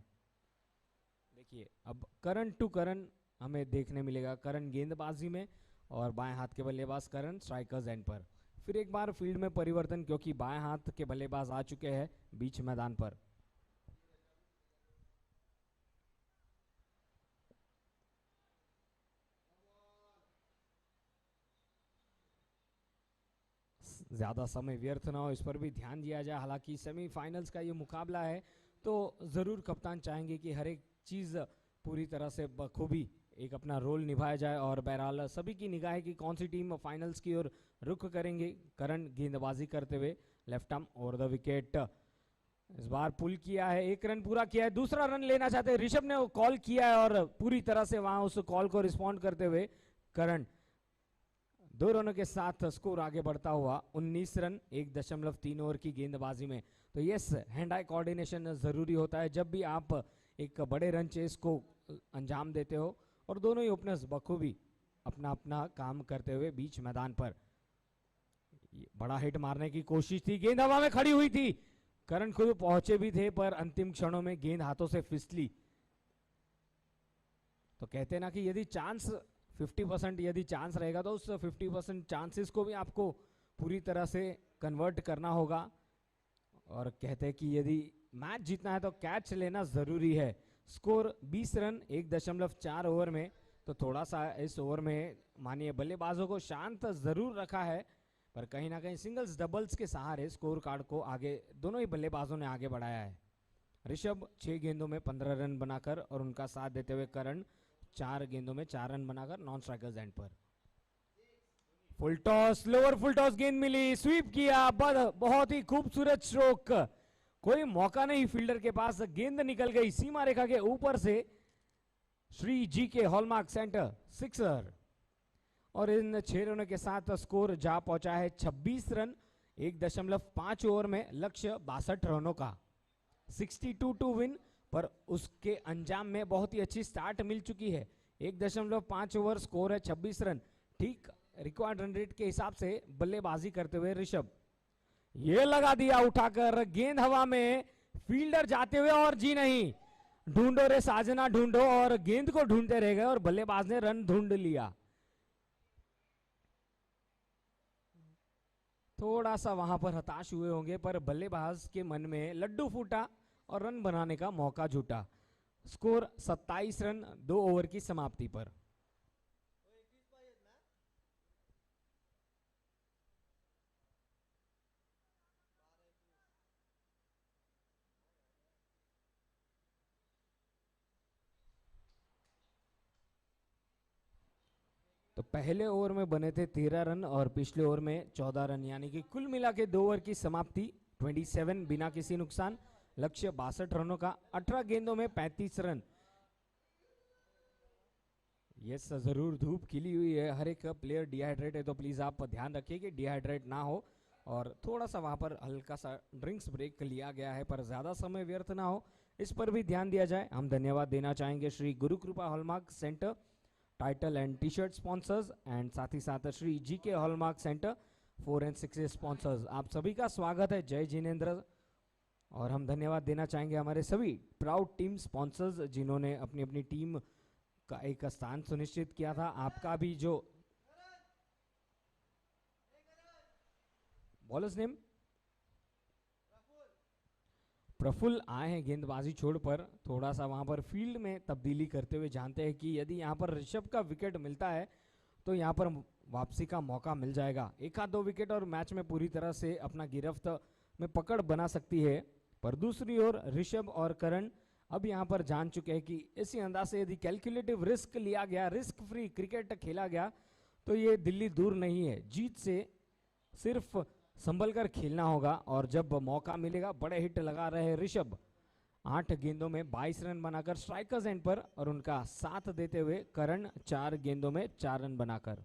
देखिए अब करण टू करण हमें देखने मिलेगा। करण गेंदबाजी में और बाएं हाथ के बल्लेबाज करण स्ट्राइकर्स एंड पर। फिर एक बार फील्ड में परिवर्तन क्योंकि बाएं हाथ के बल्लेबाज आ चुके हैं बीच मैदान पर। ज्यादा समय व्यर्थ ना हो इस पर भी ध्यान दिया जाए। हालांकि सेमीफाइनल्स का ये मुकाबला है तो जरूर कप्तान चाहेंगे कि हर एक चीज पूरी तरह से बखूबी एक अपना रोल निभाया जाए और बहरहाल सभी की निगाह है कि कौन सी टीम फाइनल्स की ओर रुख करेंगे। करण गेंदबाजी करते हुए left arm over the wicket. इस बार पुल किया है, 1 रन पूरा किया है, दूसरा रन लेना चाहते हैं ऋषभ ने कॉल किया है और पूरी तरह से वहां उस कॉल को रिस्पॉन्ड करते हुए करण 2 रनों के साथ स्कोर आगे बढ़ता हुआ 19 रन 1.3 ओवर की गेंदबाजी में। तो यस हैंड आई कोऑर्डिनेशन जरूरी होता है जब भी आप एक बड़े रन चेस को अंजाम देते हो और दोनों ही ओपनर्स बखूबी अपना अपना काम करते हुए बीच मैदान पर। बड़ा हिट मारने की कोशिश थी, गेंद हवा में खड़ी हुई थी, करण खुद पहुंचे भी थे पर अंतिम क्षणों में गेंद हाथों से फिसली। तो कहते हैं ना कि यदि चांस 50% यदि चांस रहेगा तो उस 50% चांसेस को भी आपको पूरी तरह से कन्वर्ट करना होगा और कहते हैं कि यदि मैच जीतना है तो कैच लेना जरूरी है। स्कोर 20 रन 1.4 ओवर में। तो थोड़ा सा इस ओवर में मानिए बल्लेबाजों को शांत जरूर रखा है पर कहीं ना कहीं सिंगल्स डबल्स के सहारे स्कोर कार्ड को आगे दोनों ही बल्लेबाजों ने आगे बढ़ाया है। ऋषभ 6 गेंदों में 15 रन बनाकर और उनका साथ देते हुए करण 4 गेंदों में 4 रन बनाकर नॉन स्ट्राइकर्स एंड पर। Full toss, lower full toss गेंद मिली, स्वीप किया, बहुत ही खूबसूरत स्ट्रोक, कोई मौका नहीं फील्डर के पास, गेंद निकल गई सीमा रेखा के ऊपर से। श्री जी के हॉलमार्क सेंटर सिक्सर और इन 6 रनों के साथ स्कोर जा पहुंचा है 26 रन 1.5 ओवर में, लक्ष्य 62 रनों का, 62 टू विन। पर उसके अंजाम में बहुत ही अच्छी स्टार्ट मिल चुकी है। 1.5 ओवर स्कोर है, 26 रन, ठीक रिक्वायर्ड रन रेट के हिसाब से बल्लेबाजी करते हुए ऋषभ। ये लगा दिया उठाकर, गेंद हवा में, फील्डर जाते हुए और जी नहीं, ढूंढो रे साजना ढूंढो, और गेंद को ढूंढते रह गए और बल्लेबाज ने रन ढूंढ लिया। थोड़ा सा वहां पर हताश हुए होंगे पर बल्लेबाज के मन में लड्डू फूटा और रन बनाने का मौका जुटा। स्कोर 27 रन 2 ओवर की समाप्ति पर। तो पहले ओवर में बने थे 13 रन और पिछले ओवर में 14 रन, यानी कि कुल मिला के 2 ओवर की समाप्ति 27 बिना किसी नुकसान, लक्ष्य 62 रनों का, 18 गेंदों में 35 रन। यस जरूर धूप खिली हुई है, हर एक प्लेयर डिहाइड्रेट है तो प्लीज आप ध्यान रखिए कि डिहाइड्रेट ना हो और थोड़ा सा वहां पर हल्का सा ड्रिंक्स ब्रेक लिया गया है पर ज्यादा समय व्यर्थ ना हो इस पर भी ध्यान दिया जाए। हम धन्यवाद देना चाहेंगे श्री गुरु कृपा hallmark centre title and T shirt sponsors and साथ ही साथ श्री जी के हॉलमार्क सेंटर 4 and 6 स्पॉन्सर्स। आप सभी का स्वागत है, जय जिनेंद्र। और हम धन्यवाद देना चाहेंगे हमारे सभी प्राउड टीम स्पॉन्सर्स जिन्होंने अपनी अपनी टीम का एक स्थान सुनिश्चित किया था। आपका भी जो बॉलर्स नेम प्रफुल्ल आए हैं गेंदबाजी छोड़ पर, थोड़ा सा वहां पर फील्ड में तब्दीली करते हुए जानते हैं कि यदि यहां पर ऋषभ का विकेट मिलता है तो यहां पर वापसी का मौका मिल जाएगा। 1-2 विकेट और मैच में पूरी तरह से अपना गिरफ्त में पकड़ बना सकती है। पर दूसरी ओर ऋषभ और करण अब यहां पर जान चुके हैं कि इसी अंदाज से यदि कैलकुलेटिव रिस्क लिया गया, रिस्क फ्री क्रिकेट खेला गया तो ये दिल्ली दूर नहीं है, जीत से सिर्फ संभल कर खेलना होगा और जब मौका मिलेगा बड़े हिट लगा रहे ऋषभ। 8 गेंदों में 22 रन बनाकर स्ट्राइकर्स एंड पर, और उनका साथ देते हुए करण 4 गेंदों में 4 रन बनाकर।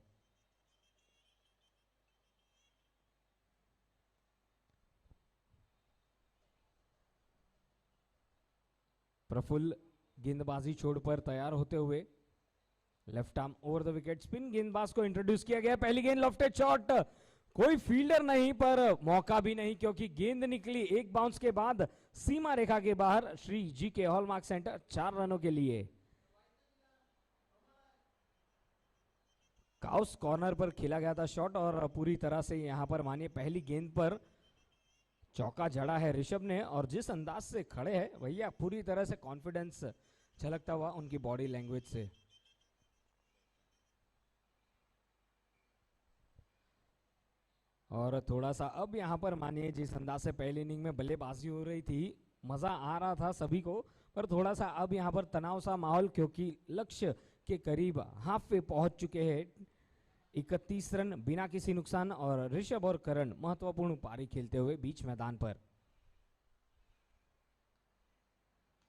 प्रफुल्ल गेंदबाजी छोड़ पर तैयार होते हुए, left arm over the wicket spin गेंदबाज को इंट्रोड्यूस किया गया। पहली गेंद लॉफ्टेड शॉट, कोई फील्डर नहीं पर मौका भी नहीं क्योंकि गेंद निकली एक बाउंस के बाद सीमा रेखा के बाहर। श्री जी के हॉलमार्क सेंटर 4 रनों के लिए। काउस कॉर्नर पर खेला गया था शॉट और पूरी तरह से यहां पर मानिए पहली गेंद पर चौका जड़ा है ऋषभ ने, और जिस अंदाज से खड़े हैं भैया पूरी तरह से कॉन्फिडेंस झलकता हुआ उनकी बॉडी लैंग्वेज से। और थोड़ा सा अब यहां पर मानिए जिस अंदाज से पहली इनिंग में बल्लेबाजी हो रही थी, मजा आ रहा था सभी को, पर थोड़ा सा अब यहां पर तनाव सा माहौल क्योंकि लक्ष्य के करीब हाफ पे पहुंच चुके हैं। 31 रन बिना किसी नुकसान और ऋषभ और करण महत्वपूर्ण पारी खेलते हुए बीच मैदान पर।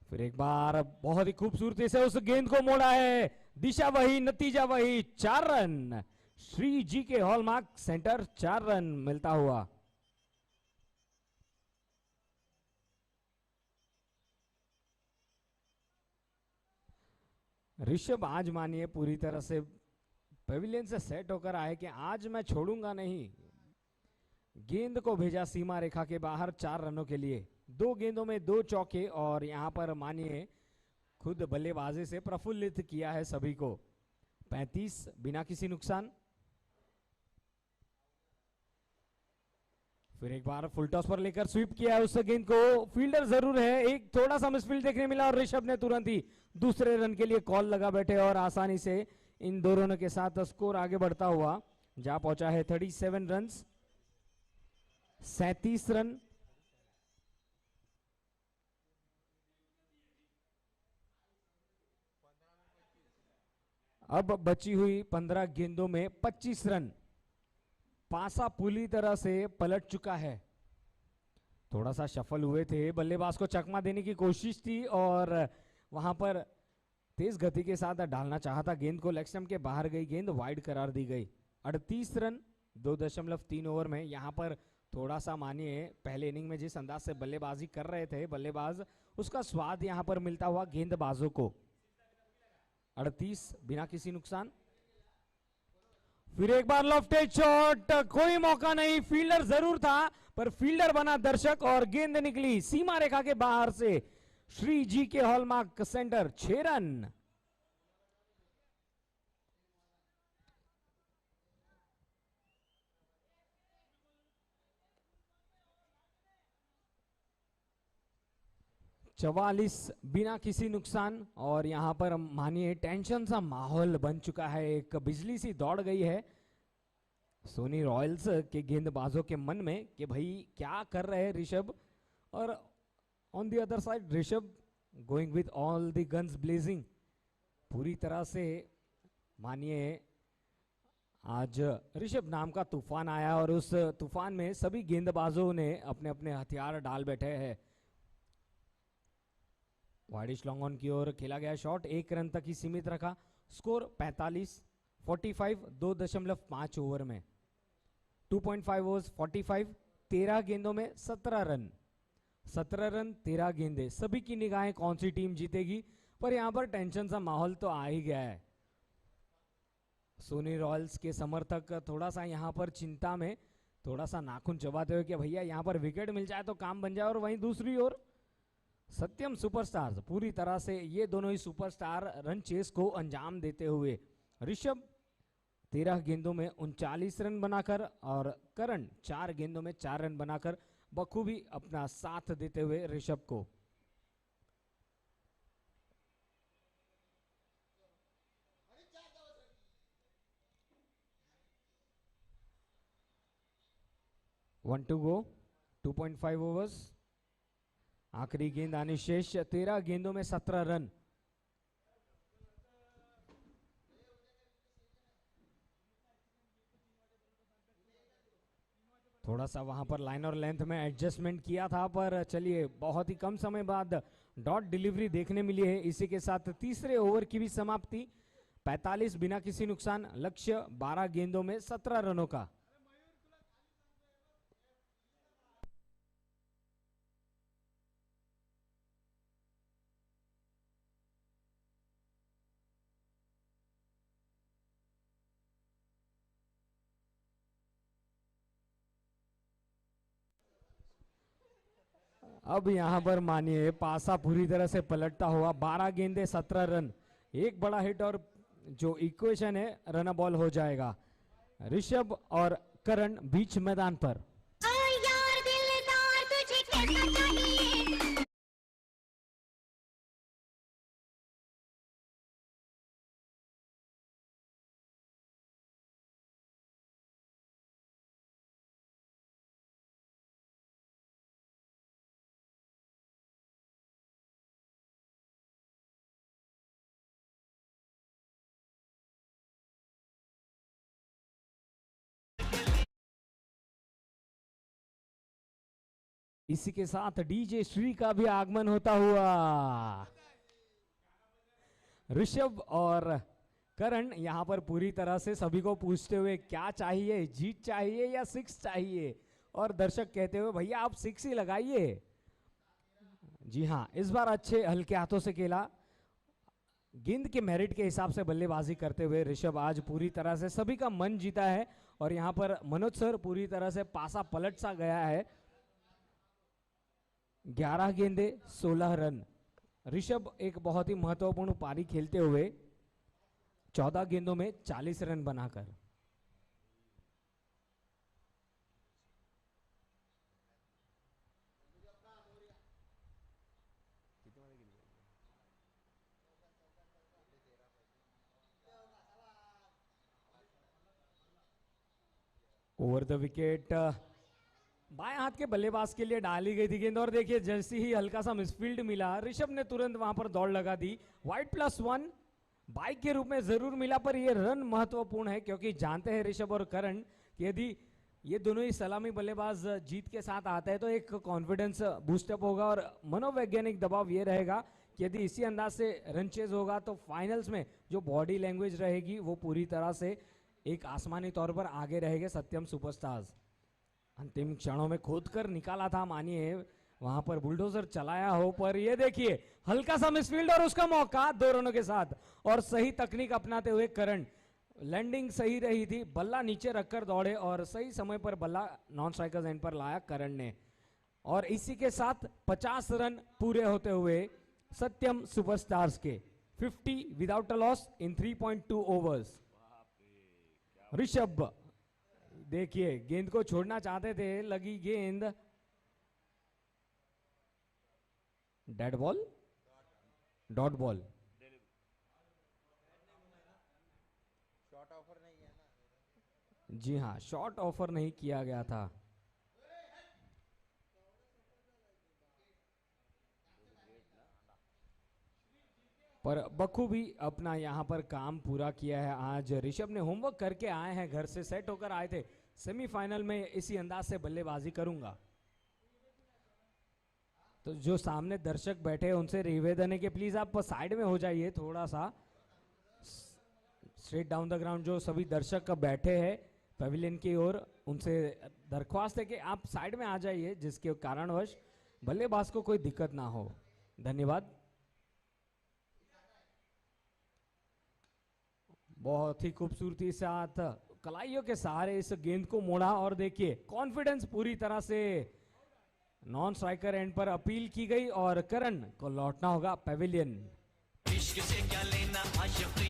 फिर एक बार बहुत ही खूबसूरती से उस गेंद को मोड़ा है, दिशा वही नतीजा वही, 4 रन। श्री जी के हॉलमार्क सेंटर 4 रन मिलता हुआ। ऋषभ आज मानिए पूरी तरह से पेविलियन से सेट होकर आए कि आज मैं छोड़ूंगा नहीं। गेंद को भेजा सीमा रेखा के बाहर 4 रनों के लिए, 2 गेंदों में 2 चौके, और यहां पर मानिए खुद बल्लेबाजी से प्रफुल्लित किया है सभी को। 35 बिना किसी नुकसान। फिर एक बार फुल टॉस पर लेकर स्वीप किया है उस गेंद को, फील्डर जरूर है, एक थोड़ा सा मिसफील्ड देखने मिला और ऋषभ ने तुरंत ही दूसरे रन के लिए कॉल लगा बैठे और आसानी से इन दो रनों के साथ स्कोर आगे बढ़ता हुआ जा पहुंचा है 37 रन, 37 रन। अब बची हुई 15 गेंदों में 25 रन। पासा पूरी तरह से पलट चुका है। थोड़ा सा शफल हुए थे, बल्लेबाज को चकमा देने की कोशिश थी और वहां पर तेज गति के साथ डालना चाहा था गेंद को, लेग स्टंप के बाहर गई गेंद, वाइड करार दी गई। 38 रन 2.3 ओवर में। यहां पर थोड़ा सा मानिए पहले इनिंग में जिस अंदाज से बल्लेबाजी कर रहे थे बल्लेबाज, उसका स्वाद यहां पर मिलता हुआ गेंदबाजों को। 38 बिना किसी नुकसान। फिर एक बार लॉफ्टेड शॉट, कोई मौका नहीं, फील्डर जरूर था पर फील्डर बना दर्शक और गेंद निकली सीमा रेखा के बाहर से। श्री जी के हॉलमार्क सेंटर 6 रन। चवालीस बिना किसी नुकसान। और यहां पर मानिए टेंशन सा माहौल बन चुका है, एक बिजली सी दौड़ गई है सोनी रॉयल्स के गेंदबाजों के मन में कि भाई क्या कर रहे हैं ऋषभ, और on the other side Rishabh going with all the guns blazing. पूरी तरह से मानिए आज ऋषभ नाम का तूफान आया और उस तूफान में सभी गेंदबाजों ने अपने अपने हथियार डाल बैठे हैं। वाइडिश लॉन्ग ऑन की ओर खेला गया शॉट 1 रन तक ही सीमित रखा। स्कोर 45 2.5 ओवर में। 2.5 ओवर्स 45, 13 गेंदों में 17 रन। 17 रन 13 गेंदे, सभी की निगाहें कौन सी टीम जीतेगी, पर यहां पर टेंशन सा माहौल तो आ ही गया है। सोनी रॉयल्स के समर्थक थोड़ा सा यहां पर चिंता में थोड़ा सा नाखून चबाते हुए कि भैया यहां पर विकेट मिल जाए तो काम बन जाए, और वहीं दूसरी ओर सत्यम सुपरस्टार्स पूरी तरह से ये दोनों ही सुपरस्टार रन चेस को अंजाम देते हुए। ऋषभ 13 गेंदों में 39 रन बनाकर और करण 4 गेंदों में 4 रन बनाकर बखूबी अपना साथ देते हुए ऋषभ को। One to go, 2.5 overs. आखिरी गेंद आनी शेष। 13 गेंदों में 17 रन। थोड़ा सा वहां पर लाइन और लेंथ में एडजस्टमेंट किया था, पर चलिए बहुत ही कम समय बाद डॉट डिलीवरी देखने मिली है। इसी के साथ तीसरे ओवर की भी समाप्ति, 45 बिना किसी नुकसान, लक्ष्य 12 गेंदों में 17 रनों का। अब यहां पर मानिए पासा पूरी तरह से पलटता हुआ, 12 गेंदे 17 रन, एक बड़ा हिट और जो इक्वेशन है रन बॉल हो जाएगा। ऋषभ और करण बीच मैदान पर। यार दिलदार तुझे कैसा चाहिए। इसी के साथ डीजे श्री का भी आगमन होता हुआ। ऋषभ और करण यहां पर पूरी तरह से सभी को पूछते हुए क्या चाहिए, जीत चाहिए या 6 चाहिए, और दर्शक कहते हुए भैया आप 6 ही लगाइए। जी हां, इस बार अच्छे हल्के हाथों से खेला, गेंद के मेरिट के हिसाब से बल्लेबाजी करते हुए ऋषभ आज पूरी तरह से सभी का मन जीता है। और यहां पर मनोज सर पूरी तरह से पासा पलट सा गया है। 11 गेंदे 16 रन, ऋषभ एक बहुत ही महत्वपूर्ण पारी खेलते हुए 14 गेंदों में 40 रन बनाकर। ओवर द विकेट बाएं हाथ के बल्लेबाज के लिए डाली गई थी गेंद, और देखिए जैसे ही हल्का सा मिसफील्ड मिला, ऋषभ ने तुरंत वहां पर दौड़ लगा दी। वाइड +1 बाइक के रूप में जरूर मिला, पर यह रन महत्वपूर्ण है क्योंकि जानते हैं ऋषभ और करण कि यदि ये दोनों ही सलामी बल्लेबाज जीत के साथ आते हैं तो एक कॉन्फिडेंस बूस्टअप होगा और मनोवैज्ञानिक दबाव ये रहेगा कि यदि इसी अंदाज से रन चेज होगा तो फाइनल्स में जो बॉडी लैंग्वेज रहेगी वो पूरी तरह से एक आसमानी तौर पर आगे रहेंगे सत्यम सुपरस्टार्स। अंतिम क्षणों में खोद कर निकाला था, मानिए वहां पर बुलडोजर चलाया हो, पर ये देखिए हल्का सा मिसफील्ड और उसका मौका 2 रनों के साथ, और सही तकनीक अपनाते हुए करण, लैंडिंग सही रही थी, बल्ला नीचे रखकर दौड़े और सही समय पर बल्ला नॉन स्ट्राइकर्स एंड पर लाया करण ने, और इसी के साथ 50 रन पूरे होते हुए सत्यम सुपरस्टार्स के 50 without a loss in 3.2 overs. Rishabh देखिए गेंद को छोड़ना चाहते थे, लगी गेंद डेड बॉल, डॉट बॉल। जी हाँ, शॉर्ट ऑफर नहीं किया गया था। पर बखूबी अपना यहां पर काम पूरा किया है। आज ऋषभ ने होमवर्क करके आए हैं, घर से सेट होकर आए थे, सेमीफाइनल में इसी अंदाज से बल्लेबाजी करूंगा। तो जो सामने दर्शक बैठे हैं उनसे निवेदन है कि प्लीज आप साइड में हो जाइए, थोड़ा सा स्ट्रेट डाउन द ग्राउंड। जो सभी दर्शक बैठे हैं पवेलियन की ओर, उनसे दरख्वास्त है कि आप साइड में आ जाइए जिसके कारणवश बल्लेबाज को कोई दिक्कत ना हो। धन्यवाद। बहुत ही खूबसूरती साथ कलाइयों के सहारे इस गेंद को मोड़ा, और देखिए कॉन्फिडेंस पूरी तरह से नॉन स्ट्राइकर एंड पर अपील की गई और करण को लौटना होगा पवेलियन। इश्क से क्या लेना आशिक।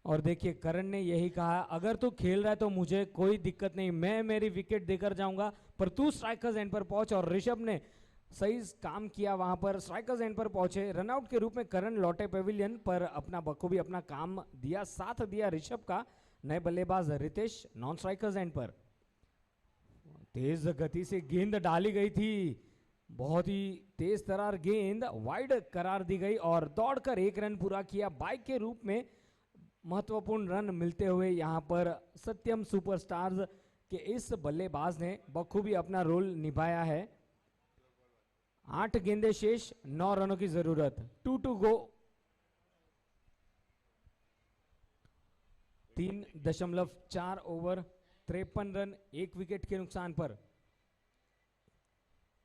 और देखिए करण ने यही कहा, अगर तू खेल रहा है तो मुझे कोई दिक्कत नहीं, मैं मेरी विकेट देकर जाऊंगा, पर तू स्ट्राइकर्स एंड पर पहुंच। और ऋषभ ने सही काम किया वहां पर, स्ट्राइकर्स एंड पर पहुंचे, रनआउट के रूप में करण लौटे पेविलियन पर, अपना बखूबी अपना काम दिया, साथ दिया ऋषभ का। नए बल्लेबाज रितेश नॉन स्ट्राइकर्स एंड पर, तेज गति से गेंद डाली गई थी, बहुत ही तेज तरार गेंद वाइड करार दी गई और दौड़कर 1 रन पूरा किया बाइक के रूप में। महत्वपूर्ण रन मिलते हुए यहां पर सत्यम सुपरस्टार्स के इस बल्लेबाज ने बखूबी अपना रोल निभाया है। 8 गेंदे शेष, 9 रनों की जरूरत, 2 to go. 3.4 over, 53 run, 1 wicket के नुकसान पर।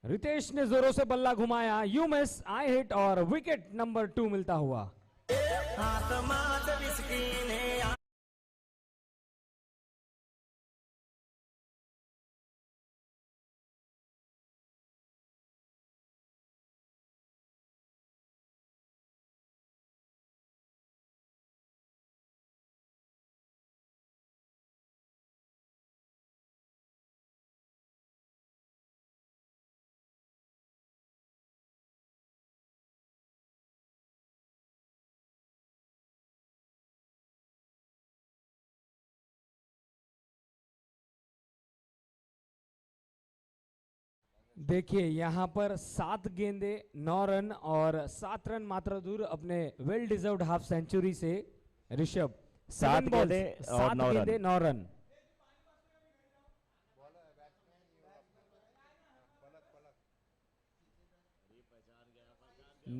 रितेश ने जोरों से बल्ला घुमाया, यू मिस आई हिट और विकेट नंबर 2 मिलता हुआ। देखिए यहां पर 7 गेंदे 9 रन और 7 रन मात्र दूर अपने वेल डिजर्व्ड हाफ सेंचुरी से ऋषभ। 7 गेंदे और 9 रन। 9 रन।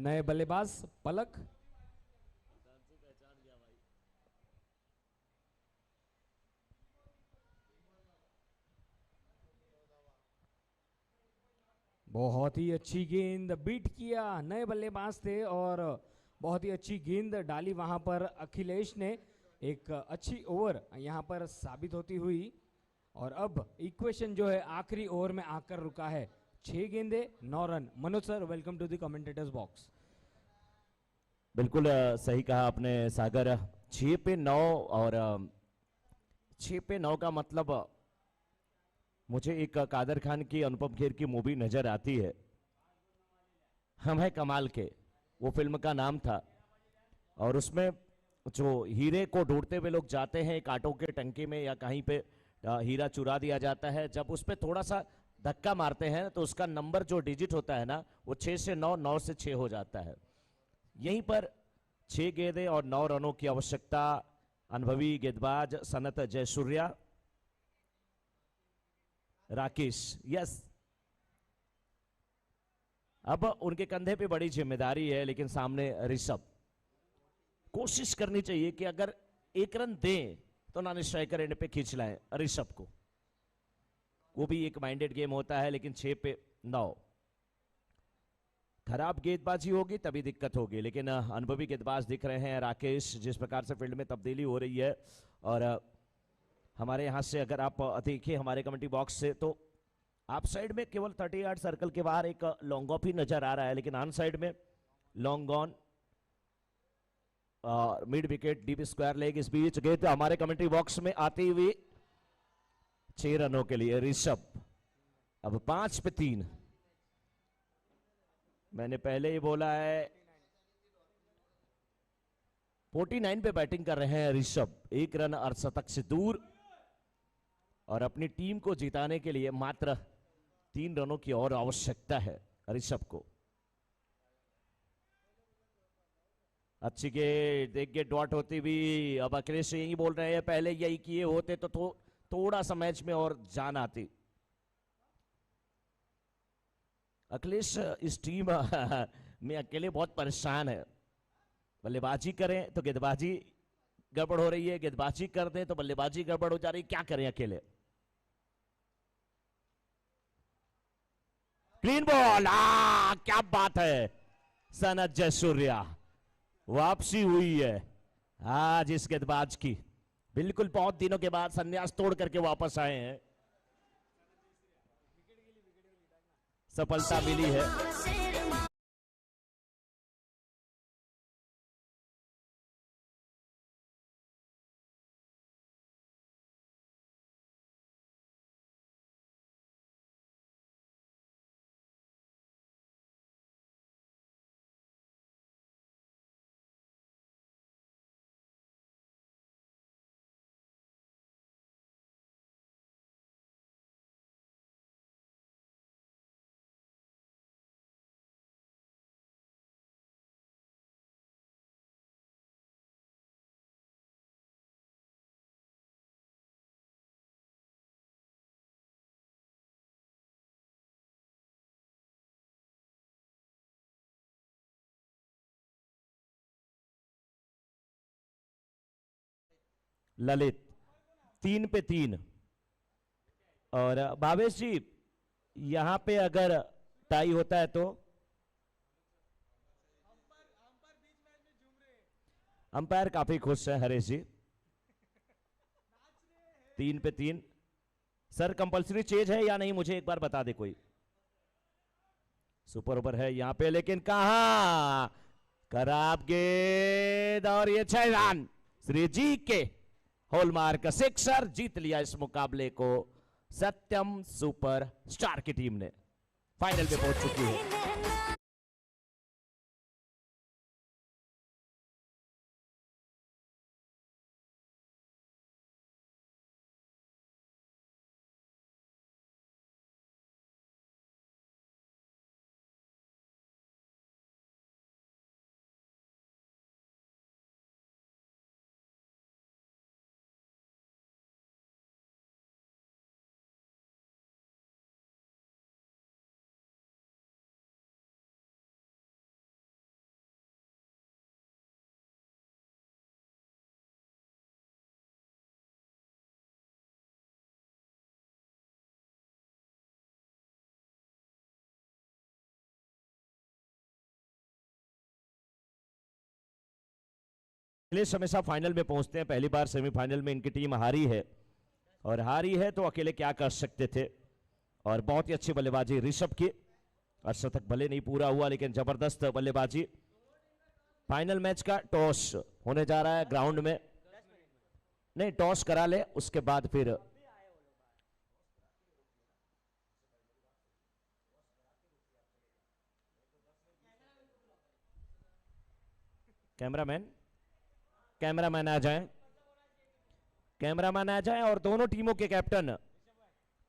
नए बल्लेबाज पलक, बहुत ही अच्छी गेंद बीट किया, नए बल्लेबाज थे और बहुत ही अच्छी गेंद डाली वहां पर अखिलेश ने। एक अच्छी ओवर यहां पर साबित होती हुई और अब इक्वेशन जो है आखिरी ओवर में आकर रुका है। 6 गेंदे 9 रन। Manoj sir, welcome to the commentators box. बिल्कुल सही कहा आपने सागर। 6 पे 9 और 6 पे 9 का मतलब मुझे एक कादर खान की अनुपम खेर की मूवी नजर आती है, हम है कमाल के, वो फिल्म का नाम था। और उसमें जो हीरे को ढूंढते हुए लोग जाते हैं एक ऑटो के टंकी में या कहीं पे, हीरा चुरा दिया जाता है, जब उस पर थोड़ा सा धक्का मारते हैं तो उसका नंबर जो डिजिट होता है ना, वो 6 से 9, 9 से 6 हो जाता है। यहीं पर 6 गेंदे और 9 रनों की आवश्यकता। अनुभवी गेंदबाज सनत जयसूर्या, राकेश, यस। अब उनके कंधे पे बड़ी जिम्मेदारी है, लेकिन सामने ऋषभ। कोशिश करनी चाहिए कि अगर 1 रन दें तो नॉन स्ट्राइकर एंड पे खींच लाएं ऋषभ को, वो भी एक माइंडेड गेम होता है। लेकिन 6 पे 9 खराब गेंदबाजी होगी तभी दिक्कत होगी। लेकिन अनुभवी गेंदबाज दिख रहे हैं राकेश, जिस प्रकार से फील्ड में तब्दीली हो रही है। और हमारे यहां से अगर आप देखिए हमारे कमेंट्री बॉक्स से, तो आप साइड में केवल 30 यार्ड सर्कल के बाहर एक लॉन्ग ऑफ ही नजर आ रहा है, लेकिन ऑन साइड में long on, mid wicket, deep square leg. इस बीच गेंद हमारे कमेंट्री बॉक्स में आती हुई 6 रनों के लिए ऋषभ। अब 5 पे 3, मैंने पहले ही बोला है 49 पे बैटिंग कर रहे हैं ऋषभ, 1 रन अर्धशतक से दूर, और अपनी टीम को जिताने के लिए मात्र 3 रनों की और आवश्यकता है ऋषभ को। अच्छी गेंद, एक गेंद डॉट होती हुई। अब अखिलेश यही बोल रहे हैं पहले यही किए होते तो थोड़ा सा मैच में और जान आती। अखिलेश इस टीम में अकेले बहुत परेशान है। बल्लेबाजी करें तो गेंदबाजी गड़बड़ हो रही है, गेंदबाजी कर दें तो बल्लेबाजी गड़बड़ हो जा रही है, क्या करें अकेले। क्लीन बॉल, क्या बात है, सनत जयसूर्या, वापसी हुई है आज इस गेंदबाज की। बिल्कुल बहुत दिनों के बाद संन्यास तोड़ करके वापस आए हैं, सफलता मिली है। ललित 3 पे 3। और भावेश जी यहां पे अगर टाई होता है तो अंपायर काफी खुश है हरीश जी। 3 पे 3। सर कंपल्सरी चेंज है या नहीं मुझे एक बार बता दे कोई। सुपर ओवर है यहां पे लेकिन कहां खराब गेंद और ये 6 रन। श्री जी के हॉलमार्क सिक्सर जीत लिया इस मुकाबले को सत्यम सुपर स्टार की टीम ने फाइनल में पहुंच चुकी है। अखिलेश हमेशा फाइनल में पहुंचते हैं, पहली बार सेमीफाइनल में इनकी टीम हारी है और हारी है तो अकेले क्या कर सकते थे। और बहुत ही अच्छी बल्लेबाजी ऋषभ की, अर्धशतक भले नहीं पूरा हुआ लेकिन जबरदस्त बल्लेबाजी। फाइनल मैच का टॉस होने जा रहा है ग्राउंड में, नहीं टॉस करा ले उसके बाद फिर कैमरामैन आ जाएं, कैमरामैन आ जाएं और दोनों टीमों के कैप्टन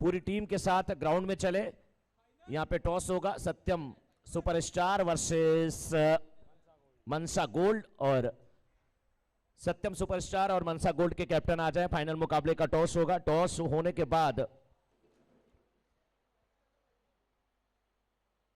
पूरी टीम के साथ ग्राउंड में चले। यहां पे टॉस होगा, सत्यम सुपरस्टार वर्सेस मनसा गोल्ड, और सत्यम सुपरस्टार और मनसा गोल्ड के कैप्टन आ जाएं। फाइनल मुकाबले का टॉस होगा। टॉस होने के बाद